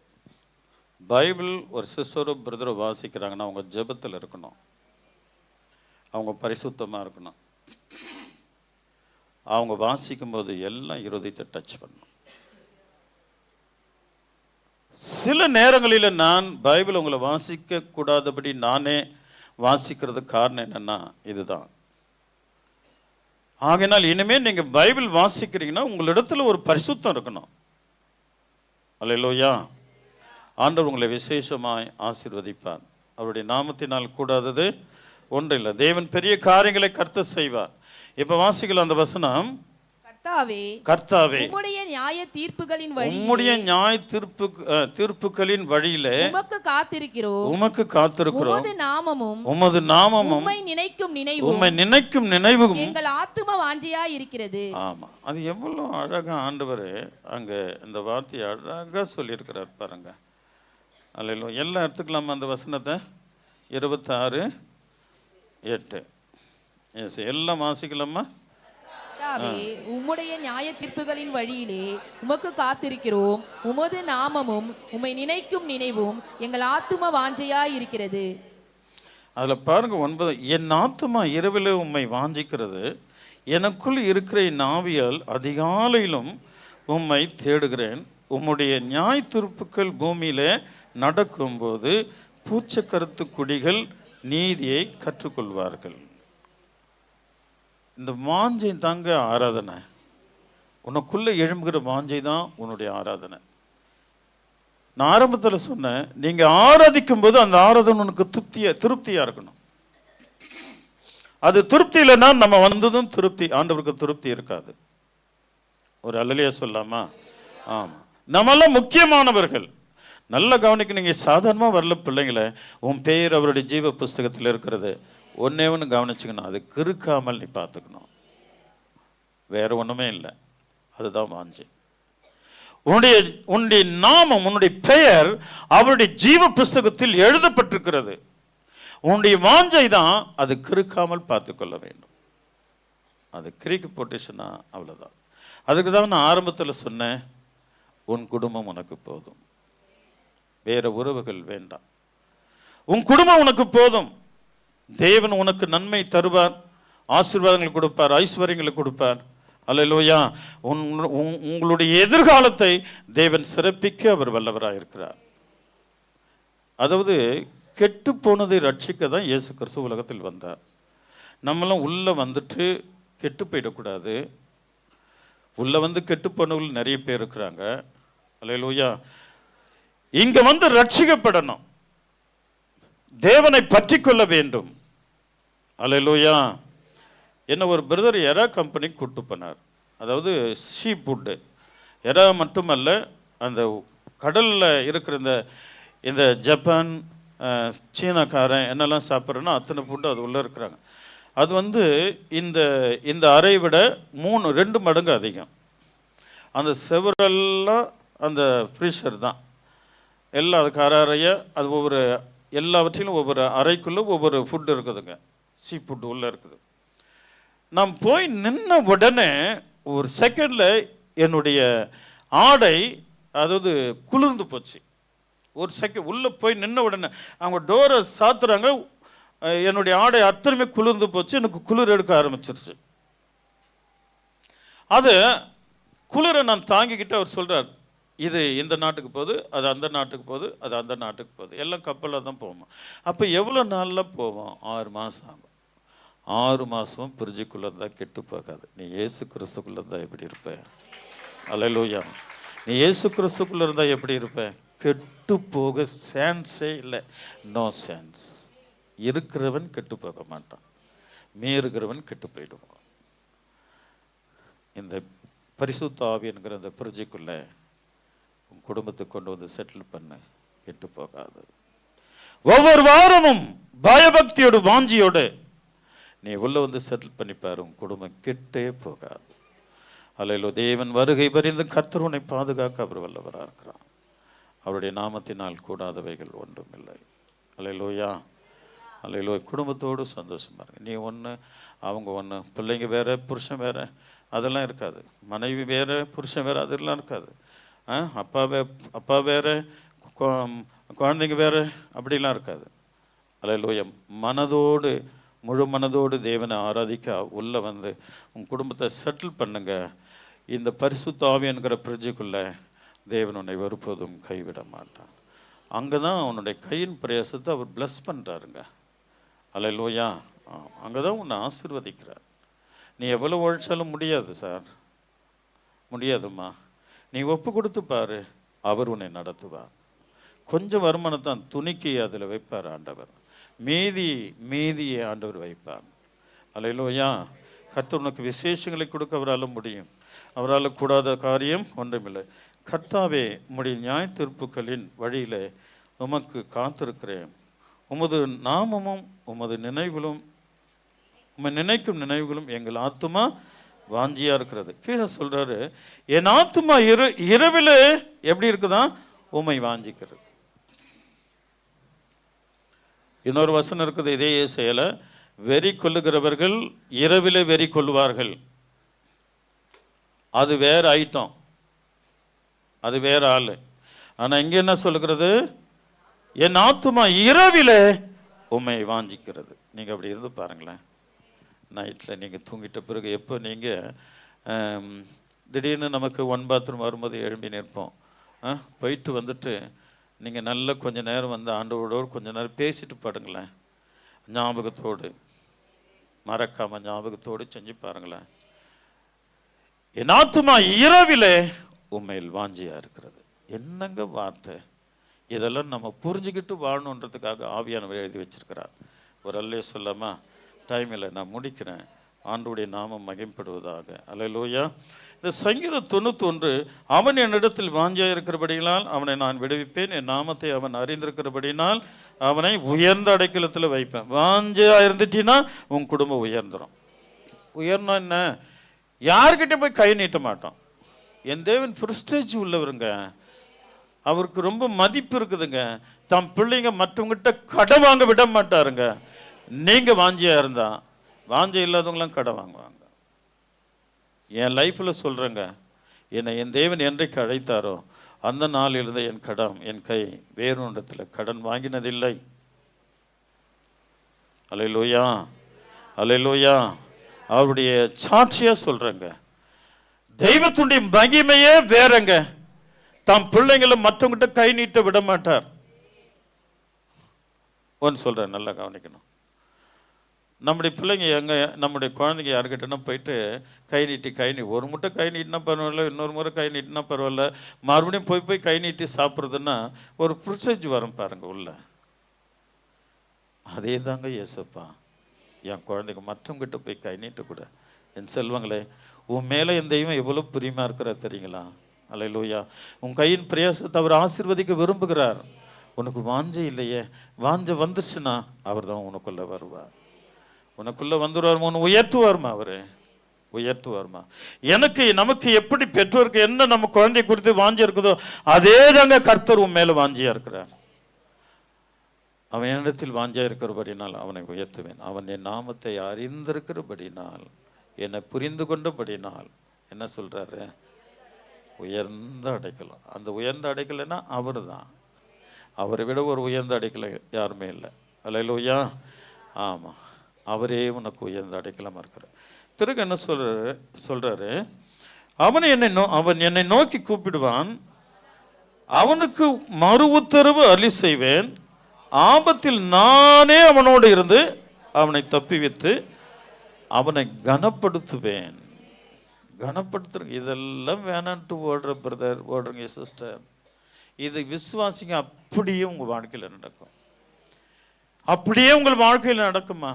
பைபிள் ஒரு சிஸ்டரோ பிரதரோ வாசிக்கிறாங்கன்னா அவங்க ஜெபத்தில் இருக்கணும், அவங்க பரிசுத்தமாக இருக்கணும். அவங்க வாசிக்கும்போது எல்லாம் இருதயத்தை டச் பண்ணணும். சில நேரங்களில் நான் பைபிள் உங்களை வாசிக்க கூடாதபடி நானே வாசிக்கிறதுக்கு காரணம் என்னன்னா இதுதான். ஆகையினால் இனிமேல் நீங்கள் பைபிள் வாசிக்கிறீங்கன்னா உங்களிடத்துல ஒரு பரிசுத்தம் இருக்கணும். அல்லேலூயா. ஆண்டவர் உங்களை விசேஷமாய் ஆசீர்வதிப்பார். அவருடைய நாமத்தினால் கூடாதது ஒன்றில்லை. தேவன் பெரிய காரியங்களை கர்த்தர் செய்வார். இப்ப வாசிக்கலாம் அந்த வசனம். கர்த்தாவே, உம்முடைய நியாய தீர்ப்புகளின் வழியிலே, உம்முடைய நியாய தீர்ப்புகளின் வழியிலே உமக்கு காத்திருக்கிறோம். உமது நாமமும் உம்மை நினைக்கும் நினைவும் எங்கள் ஆத்தும வாஞ்சையா இருக்கிறது. ஆமா, அது எவ்வளவு அழகா ஆண்டவர் அங்க இந்த வார்த்தையை அழகா சொல்லியிருக்கிறார் பாருங்க. அல்ல எல்லாம் எடுத்துக்கலாமா அந்த வசனத்தை? 26:8 எல்லாம் வாசிக்கலாமா? உம்முடைய நியாய தீர்ப்புகளின் வழியிலே உமக்கு காத்திருக்கிறோம். உமது நாமமும் உம்மை நினைக்கும் நினைவும் எங்கள் ஆத்தும வாஞ்சையா இருக்கிறது. அதுல பாருங்க 9, என் ஆத்துமா இரவிலே உம்மை வாஞ்சிக்கிறது, எனக்குள் இருக்கிற நாவியால் அதிகாலையிலும் உம்மை தேடுகிறேன். உம்முடைய நியாய தீர்ப்புகள் பூமியிலே நடக்கும்போது பூச்சக்கருத்து குடிகள் நீதியை கற்றுக்கொள்வார்கள். இந்த வாஞ்சை தாங்க ஆராதனை. உனக்குள்ள எழும்புகிற வாஞ்சை தான் உன்னுடைய ஆராதனை. நான் ஆரம்பத்தில் சொன்னேன், நீங்க ஆராதிக்கும் போது அந்த ஆராதனை உனக்கு திருப்தியா இருக்கணும். அது திருப்தி இல்லைன்னா நம்ம வந்ததும் திருப்தி, ஆண்டவருக்கு திருப்தி இருக்காது. ஒரு அல்லலையா சொல்லாமா? ஆமா, நம்மெல்லாம் முக்கியமானவர்கள். நல்ல கவனிக்க. நீங்க சாதாரணமா வரல பிள்ளைங்களை, உன் பெயர் அவருடைய ஜீவ புஸ்தகத்தில் இருக்கிறது. ஒன்னே ஒன்று கவனிச்சுக்கணும், அது கிறுக்காமல் நீ பார்த்துக்கணும். வேற ஒண்ணுமே இல்லை. அதுதான் வாஞ்சி. உன்னுடைய நாமம், உன்னுடைய பெயர் அவருடைய ஜீவ புஸ்தகத்தில் எழுதப்பட்டிருக்கிறது. உன்னுடைய வாஞ்சை தான் அது கிறுக்காமல் பார்த்துக்கொள்ள வேண்டும். அது கிறுக்கி போட்டுச்சுன்னா அவ்வளவுதான். அதுக்கு தான் நான் ஆரம்பத்தில் சொன்னேன், உன் குடும்பம் உனக்கு போதும், வேற உறவுகள் வேண்டாம். உன் குடும்பம் உனக்கு போதும். தேவன் உனக்கு நன்மை தருவார், ஆசீர்வாதங்கள் கொடுப்பார், ஐஸ்வர்யங்களை கொடுப்பார். அல்லேலூயா. உங்களுடைய எதிர்காலத்தை தேவன் சிறப்பிக்க அவர் வல்லவராக இருக்கிறார். அதாவது கெட்டு போனதை ரட்சிக்க தான் இயேசு கிறிஸ்து உலகத்தில் வந்தார். நம்மளும் உள்ள வந்துட்டு கெட்டு போயிடக்கூடாது. உள்ள வந்து கெட்டு போனவர்கள் நிறைய பேர் இருக்கிறாங்க. அல்லேலூயா. இங்க வந்து ரட்சிக்கப்படணும், தேவனை பற்றி கொள்ள வேண்டும். அல்லேலூயா. என்ன ஒரு பிரதர் எரா கம்பெனி கூட்டு போனார். அதாவது சீ ஃபுட்டு, எரா மட்டுமல்ல, அந்த கடலில் இருக்கிற இந்த ஜப்பான் சீனாக்காரன் என்னெல்லாம் சாப்பிட்றேன்னா அத்தனை ஃபுட்டு அது உள்ளே இருக்கிறாங்க. அது வந்து இந்த அறை விட 2 மடங்கு அதிகம். அந்த செவரெல்லாம் அந்த ஃப்ரீசர் தான் எல்லாம். அதுக்கு அறையாக அது ஒவ்வொரு எல்லாவற்றிலும் ஒவ்வொரு அறைக்குள்ளே ஒவ்வொரு ஃபுட்டு இருக்குதுங்க. சீ ஃபுட்டு உள்ளே இருக்குது. நான் போய் நின்ன உடனே ஒரு செகண்டில் என்னுடைய ஆடை அதாவது குளிர்ந்து போச்சு. ஒரு செகண்ட் உள்ளே போய் நின்ன உடனே அவங்க டோரை சாத்துறாங்க, என்னுடைய ஆடை அத்தனையுமே குளிர்ந்து போச்சு. எனக்கு குளிர் எடுக்க ஆரம்பிச்சிருச்சு. அது குளிரை நான் தாங்கிக்கிட்டு அவர் சொல்கிறார், இது இந்த நாட்டுக்கு போகுது, அது அந்த நாட்டுக்கு போகுது, அது அந்த நாட்டுக்கு போகுது, எல்லாம் கப்பலில் தான் போவோம். அப்போ எவ்வளோ நாளில் போவோம்? 6 மாதம் ஆகும். 6 மாதமும் பிரிட்ஜுக்குள்ளே இருந்தால் கெட்டு போகாது. நீ இயேசு கிறிஸ்துக்குள்ளே இருந்தால் எப்படி இருப்ப? அல்லேலூயா. நீ இயேசு கிறிஸ்துக்குள்ளே இருந்தால் எப்படி இருப்ப? கெட்டு போக சான்ஸே இல்லை. No chance. இருக்கிறவன் கெட்டு போக மாட்டான், மீறுகிறவன் கெட்டு போயிடுவான். இந்த பரிசுத்த ஆவி என்கிற இந்த பிரிட்ஜுக்குள்ளே உன் குடும்பத்தை கொண்டு வந்து செட்டில் பண்ண, கெட்டு போகாது. ஒவ்வொரு வாரமும் பயபக்தியோடு வாஞ்சியோடு நீ உள்ள வந்து செட்டில் பண்ணிப்பாரு, உன் குடும்பம் கெட்டே போகாது. அல்லேலூயா. தேவன் வருகை பரிந்து கர்த்தர் உன்னை பாதுகாக்க அவர் வல்லவராக இருக்கிறார். அவருடைய நாமத்தினால் கூடாதவைகள் ஒன்றும் இல்லை. அல்லேலூயா. அல்லேலூயா. குடும்பத்தோடு சந்தோஷமா இருக்கு. நீ ஒன்று, அவங்க ஒன்று, பிள்ளைங்க வேற, புருஷன் வேற, அதெல்லாம் இருக்காது. மனைவி வேற, புருஷன் வேற, அதெல்லாம் இருக்காது. அப்பா வேற, குழந்தைங்க வேற, அப்படிலாம் இருக்காது. அல்லேலூயா. மனதோடு, முழு மனதோடு தேவனை ஆராதிக்க உள்ள வந்து உன் குடும்பத்தை செட்டில் பண்ணுங்க. இந்த பரிசுத்த ஆவி என்கிற பிரிட்ஜுக்குள்ளே தேவன் உன்னை ஒருபோதும் கைவிட மாட்டான். அங்கே தான் உன்னுடைய கையின் பிரயாசத்தை அவர் பிளஸ் பண்ணுறாருங்க. அல்லேலூயா. அங்கே தான் உன்னை ஆசீர்வதிக்கிறார். நீ எவ்வளோ உழைச்சாலும் முடியாது சார், முடியாதும்மா. நீ ஒப்பு கொடுத்து பாரு, அவர் உன்னை நடத்துவார். கொஞ்சம் வருமானத்தான் துணிக்கி அதில் வைப்பார் ஆண்டவர். மீதியை ஆண்டவர் வைப்பார். அல்லேலூயா. கர்த்தர் உனக்கு விசேஷங்களை கொடுக்க அவரால் முடியும். அவரால் கூடாத காரியம் ஒன்றுமில்லை. கர்த்தாவே, உம்முடைய நியாய தீர்ப்புகளின் வழியில் உமக்கு காத்திருக்கிறேன். உமது நாமமும் உமது நினைவுகளும், உம்மை நினைக்கும் நினைவுகளும் எங்கள் ஆத்துமா வாஞ்சியா இருக்கிறது. கீழே சொல்றாரு, என் ஆத்துமா இரவில் எப்படி இருக்குதான்? உம்மை வாஞ்சிக்கிறது. இன்னொரு வசனம் இருக்குது இதே செயல, வெறி கொள்ளுகிறவர்கள் இரவிலே வெறி கொள்வார்கள். அது வேற ஐட்டம், அது வேற ஆளு. ஆனா இங்க என்ன சொல்லுகிறது? என் ஆத்துமா இரவிலே உம்மை வாஞ்சிக்கிறது. நீங்க அப்படி இருந்து பாருங்களேன். நைட்டில் நீங்கள் தூங்கிட்ட பிறகு எப்போ நீங்கள் திடீர்னு நமக்கு 1 பாத்ரூம் வரும்போது எழும்பி நிற்போம். போயிட்டு வந்துட்டு நீங்கள் நல்ல கொஞ்ச நேரம் வந்து ஆண்டவரோடு கொஞ்ச நேரம் பேசிட்டு பாடுங்களேன். ஞாபகத்தோடு, மறக்காமல் ஞாபகத்தோடு செஞ்சு பாருங்களேன். என் ஆத்துமா இரவிலே உண்மையில் வாஞ்சியாக இருக்கிறது. என்னங்க வார்த்தை! இதெல்லாம் நம்ம புரிஞ்சுக்கிட்டு வாழணுன்றதுக்காக ஆவியானவர் எழுதி வச்சிருக்கிறார். ஒரு அல்லே சொல்லாமா? டைம் இல்லை, நான் முடிக்கிறேன். ஆண்டவருடைய நாமம் மகிமைப்படுவதாக. அல்லேலூயா. இந்த சங்கீதம் 91, அவன் என்னிடத்தில் வாஞ்சியாக இருக்கிறபடியினால் அவனை நான் விடுவிப்பேன், என் நாமத்தை அவன் அறிந்திருக்கிறபடினால் அவனை உயர்ந்த அடைக்கலத்தில் வைப்பேன். வாஞ்சியாக இருந்துட்டீன்னா உன் குடும்பம் உயர்ந்துடும். உயர்னா என்ன? யார்கிட்ட போய் கை நீட்ட மாட்டோம். என் தேவன் பிரிஸ்டேஜ் உள்ளவருங்க. அவருக்கு ரொம்ப மதிப்பு இருக்குதுங்க. தம் பிள்ளைங்க மற்றவங்கிட்ட கடன் வாங்க விட மாட்டாருங்க. நீங்க வாஞ்சியா இருந்தா, வாஞ்சை இல்லாதவங்களாம் கடன் வாங்குவாங்க. என் லைஃப்ல சொல்றேங்க, என்னை என் தேவன் என்றைக்கு அழைத்தாரோ அந்த நாள் இருந்த என் கை வேறொன்றத்தில் கடன் வாங்கினதில்லை. அல்லேலூயா. அல்லேலூயா. அவருடைய சாட்சியா சொல்றேங்க. தெய்வத்துடைய மகிமையே வேறங்க. தாம் பிள்ளைங்களை மற்றவங்கிட்ட கை நீட்ட விட மாட்டார். ஒன்று சொல்றேன், நல்லா கவனிக்கணும். நம்முடைய பிள்ளைங்க நம்முடைய குழந்தைங்க யாருக்கிட்டனா போயிட்டு கை நீட்டி ஒரு முட்டை கை நீட்டினா பரவாயில்ல, இன்னொரு முறை கை நீட்டினா பரவாயில்ல, மறுபடியும் போய் கை நீட்டி சாப்பிட்றதுன்னா ஒரு ப்ரிசேஜ் வரும் பாருங்க உள்ள. அதே தாங்க ஏசப்பா. என் குழந்தைங்க மற்றவங்கிட்ட போய் கை நீட்டக்கூட. என் செல்வங்களே, உன் மேலே என் தெய்வம் எவ்வளோ பிரியமா இருக்கிறா தெரியுங்களா? அல்லேலூயா. உன் கையின் பிரயாசத்தை அவர் ஆசீர்வதிக்க விரும்புகிறார். உனக்கு வாஞ்சை இல்லையே, வாஞ்சை வந்துருச்சுன்னா அவர் தான் உனக்குள்ள வருவார். உனக்குள்ள வந்துடுவார், உன்னை உயர்த்துவார்மா. அவரு உயர்த்துவார்மா. நமக்கு எப்படி பெற்றோருக்கு என்ன நம்ம குழந்தை குறித்து வாஞ்சி இருக்குதோ அதே தாங்க கர்த்தர் உன் மேல வாஞ்சியா இருக்கிறார். அவன் என்னிடத்தில் வாஞ்சியா இருக்கிறபடினால் அவனை உயர்த்துவேன். அவன் என் நாமத்தை அறிந்திருக்கிறபடினால், என்னை புரிந்து கொண்டபடினால் என்ன சொல்றாரு? உயர்ந்த அடைக்கலம். அந்த உயர்ந்த அடைக்கலைன்னா அவர் தான். அவரை விட ஒரு உயர்ந்த அடைக்கலை யாருமே இல்லை. அல்லேலூயா. ஆமா, அவரே உனக்கு உயர்ந்த அடைக்கலமா இருக்கிறார். பிறகு என்ன சொல்றாரு? அவன் என்னை நோக்கி கூப்பிடுவான், அவனுக்கு மறு உத்தரவு அருளி செய்வேன். ஆபத்தில் நானே அவனோடு இருந்து அவனை தப்பிவித்து அவனை கனப்படுத்துவேன். கனப்படுத்துறேன். இதெல்லாம் வேணான்ட்டு ஓடுற பிரதர், ஓடுறீங்க சிஸ்டர். இது விசுவாசிங்க அப்படியே உங்கள் வாழ்க்கையில் நடக்கும். அப்படியே உங்கள் வாழ்க்கையில் நடக்குமா?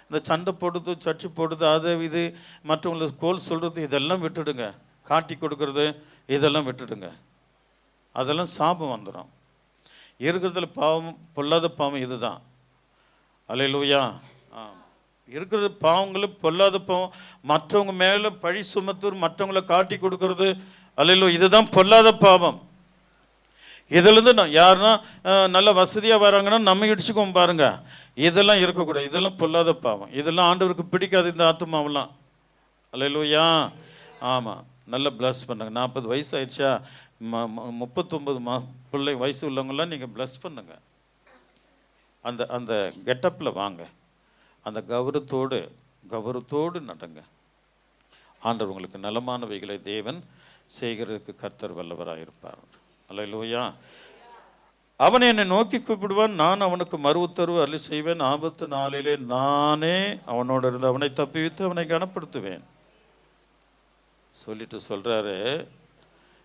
இந்த சண்டை போடுறது, சர்ச்சை போடுறது, அது இது மற்றவங்களுக்கு கோல் சொல்கிறது, இதெல்லாம் விட்டுடுங்க. காட்டி கொடுக்கறது இதெல்லாம் விட்டுடுங்க. அதெல்லாம் சாபம் வந்துடும். இருக்கிறதுல பாவம், பொல்லாத பாவம் இதுதான். அல்லேலூயா. இருக்கிறது பாவங்களும் பொல்லாத பாவம். மற்றவங்க மேலே பழி சுமத்து, மற்றவங்களை காட்டி கொடுக்கறது, அல்லேலூயா, இதுதான் பொல்லாத பாவம். இதுலேருந்து யாருன்னா நல்ல வசதியாக வராங்கன்னா நம்ம இடிச்சுக்கோம் பாருங்க. இதெல்லாம் இருக்கக்கூடாது. இதெல்லாம் பொல்லாத பாவம். இதெல்லாம் ஆண்டவருக்கு பிடிக்காது, இந்த ஆத்துமாவெல்லாம். அல்லேலூயா. ஆமாம், நல்லா பிளஸ் பண்ணுங்க. 40 வயசு ஆயிடுச்சா, 39 பிள்ளை வயசு உள்ளவங்களாம் நீங்கள் பிளஸ் பண்ணுங்க. அந்த அந்த கெட்டப்பில் வாங்க. அந்த கௌரவத்தோடு நடங்க. ஆண்டவர் உங்களுக்கு நலமானவைகளை தேவன் செய்கிறதுக்கு கர்த்தர் வல்லவராக இருப்பார். அல்லேலூயா. அவன் என்னை நோக்கி கூப்பிடுவான், நான் அவனுக்கு மறு உத்தரவு அருளி செய்வேன். ஆபத்து நாளிலே நானே அவனோடு இருந்து அவனை தப்பிவித்து அவனை கனப்படுத்துவேன். சொல்லிட்டு சொல்றாரு,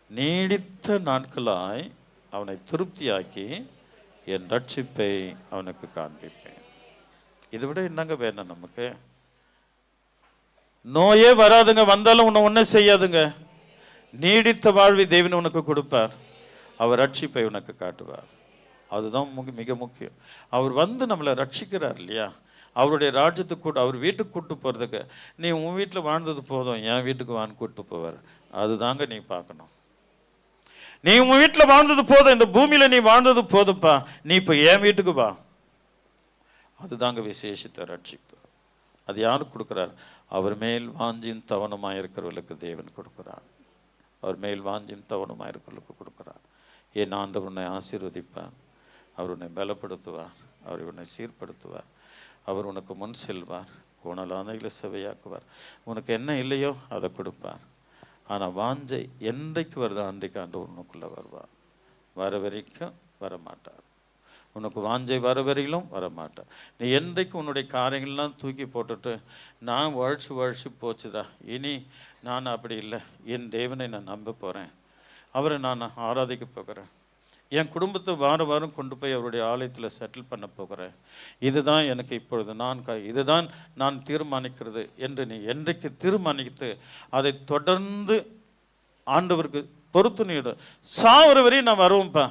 நீடித்த நாட்களாய் அவனை திருப்தியாக்கி என் ரட்சிப்பை அவனுக்கு காண்பிப்பேன். இதை விட என்னங்க வேணும் நமக்கு? நோயே வராதுங்க, வந்தாலும் உன்னை ஒன்றும் செய்யாதுங்க. நீடித்த வாழ்வை தேவன் உனக்கு கொடுப்பார். அவர் ரட்சிப்பை உனக்கு காட்டுவார். அதுதான் மிக முக்கியம். அவர் வந்து நம்மளை ரட்சிக்கிறார் இல்லையா? அவருடைய ராஜ்யத்துக்கு கூட, அவர் வீட்டுக்கு கூப்பிட்டு போகிறதுக்கு, நீ உன் வீட்டில் வாழ்ந்தது போதும், என் வீட்டுக்கு வான்னு கூப்பிட்டு போவார். அதுதாங்க நீ பார்க்கணும். நீ உன் வீட்டில் வாழ்ந்தது போதும், இந்த பூமியில் நீ வாழ்ந்தது போதும்ப்பா, நீ இப்போ என் வீட்டுக்கு வா. அதுதாங்க விசேஷித்த ரட்சிப்பு. அது யாருக்கு கொடுக்குறார்? அவர் மேல் வாஞ்சியும் தவனமாக இருக்கிறவர்களுக்கு தேவன் கொடுக்குறார். அவர் மேல் வாஞ்சியும் தவனமாக இருக்கிறவர்களுக்கு கொடுக்குறார். என் ஆண்டவர் உன்னை ஆசீர்வதிப்பார். அவர் உன்னை பலப்படுத்துவார். அவர் உன்னை சீர்படுத்துவார். அவர் உனக்கு முன் செல்வார். கோணலானைகளை செவையாக்குவார். உனக்கு என்ன இல்லையோ அதை கொடுப்பார். ஆனால் வாஞ்சை என்றைக்கு வருதோ அன்றைக்கு ஆண்டவர் உனக்குள்ளே வருவார். வர வரைக்கும் வரமாட்டார். உனக்கு வாஞ்சை வர வரையிலும் வரமாட்டார். நீ என்றைக்கு உன்னுடைய காரியங்கள்லாம் தூக்கி போட்டுட்டு நான் வழிச்சு போச்சுதா, இனி நான் அப்படி இல்லை, என் தேவனை நான் நம்ப போகிறேன், அவரை நான் ஆராதிக்க போகிறேன், என் குடும்பத்தை வாரம் கொண்டு போய் அவருடைய ஆலயத்தில் செட்டில் பண்ண போகிறேன், இதுதான் எனக்கு இப்பொழுது இதுதான் நான் தீர்மானிக்கிறது என்று நீ என்றைக்கு தீர்மானித்து அதை தொடர்ந்து ஆண்டவருக்கு பொறுத்து நீடு, சாவர வரையும் நான் வருவேன்ப்பா.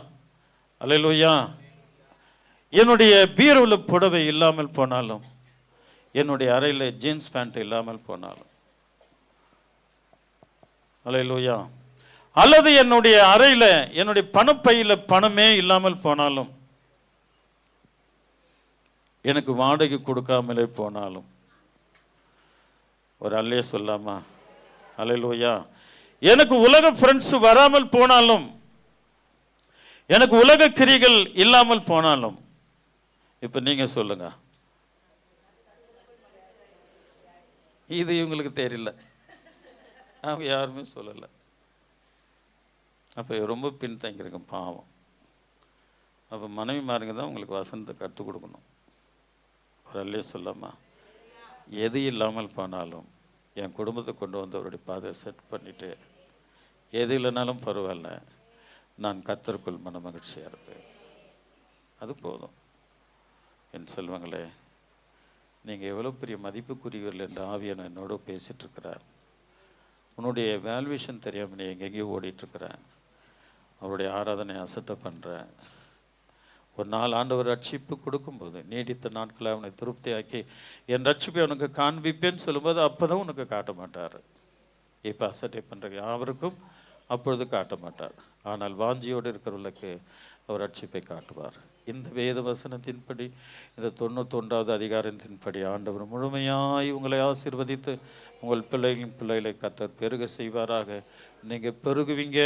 அல்லேலூயா. என்னுடைய பீரோவில் புடவை இல்லாமல் போனாலும், என்னுடைய அறையில் ஜீன்ஸ் பேண்ட் இல்லாமல் போனாலும், அல்லேலூயா, அல்லது என்னுடைய அறையில் என்னுடைய பணப்பையில் பணமே இல்லாமல் போனாலும், எனக்கு வாடகை கொடுக்காமலே போனாலும், ஒரு அல்லையே சொல்லாமா? அல்லேலூயா. எனக்கு உலக ஃப்ரெண்ட்ஸ் வராமல் போனாலும், எனக்கு உலக கிரிகள் இல்லாமல் போனாலும், இப்ப நீங்க சொல்லுங்க, இது இவங்களுக்கு தெரியல, அவங்க யாருமே சொல்லலை. அப்போ ரொம்ப பின்தங்கிருங்க பாவம். அப்போ மனைவி மாருங்க தான் உங்களுக்கு வசனத்தை கற்றுக் கொடுக்கணும். ஒரு அல்லே சொல்லாமா? எது இல்லாமல் போனாலும் என் குடும்பத்தை கொண்டு வந்து அவருடைய பாதையை செட் பண்ணிவிட்டு, எது இல்லைனாலும் பரவாயில்ல, நான் கர்த்தருக்குள் மன மகிழ்ச்சியாக இருப்பேன். அது போதும். என் செல்வங்களே, நீங்கள் எவ்வளோ பெரிய மதிப்புக்குரியவர்கள் என்ற ஆவியான என்னோட பேசிகிட்ருக்கிறார். உன்னுடைய வேல்யூஷன் தெரியாமல் நீ எங்கெங்கேயோ ஓடிட்டுருக்கிறேன். அவருடைய ஆராதனை அசட்டை பண்ணுறேன். ஒரு நாள் ஆண்டவர் ரட்சிப்பு கொடுக்கும்போது நீடித்த நாட்களை அவனை திருப்தியாக்கி என் ரட்சிப்பை அவனுக்கு காண்பிப்பேன்னு சொல்லும்போது அப்போ தான் உனக்கு காட்ட மாட்டார். இப்போ அசட்டை பண்ணுற யாவருக்கும் அப்பொழுது காட்ட மாட்டார். ஆனால் வாஞ்சியோடு இருக்கிறவர்களுக்கு அவர் ரட்சிப்பை காட்டுவார். இந்த வேத வசனத்தின்படி, இந்த 91வது அதிகாரத்தின்படி ஆண்டவர் முழுமையாய் உங்களை ஆசீர்வதித்து உங்கள் பிள்ளைகளை கர்த்தர் பெருக செய்வாராக. நீங்கள் பெருகுவீங்க.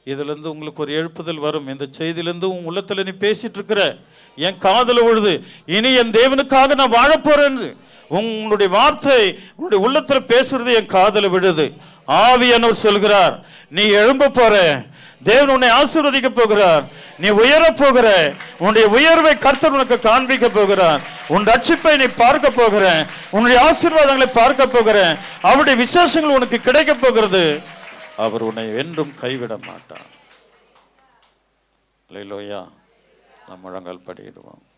இதுலேருந்து உங்களுக்கு ஒரு எழுப்புதல் வரும். இந்த செய்தியிலேருந்து உன் உள்ளத்தில் நீ பேசிட்டு இருக்கிற, என் காதல விழுது, இனி என் தேவனுக்காக நான் வாழப்போறேன், உங்களுடைய வார்த்தை உன்னுடைய உள்ளத்தில் பேசுறது என் காதல விழுது. ஆவியானவர் சொல்கிறார், நீ எழும்ப போற, தேவன் உன்னை ஆசீர்வதிக்க போகிறார். நீ உயரப் போகிற, உன்னுடைய உயர்வை கர்த்தர் உனக்கு காண்பிக்க போகிறார். உன் ரட்சிப்பை நீ பார்க்க போகிற, உன்னுடைய ஆசீர்வாதங்களை பார்க்க போகிற, அவருடைய விசேஷங்கள் உனக்கு கிடைக்க போகிறது. அவர் உன்னை என்றும் கைவிட மாட்டார். அல்லேலூயா. நாம் முழங்கால் படியிடுவோம்.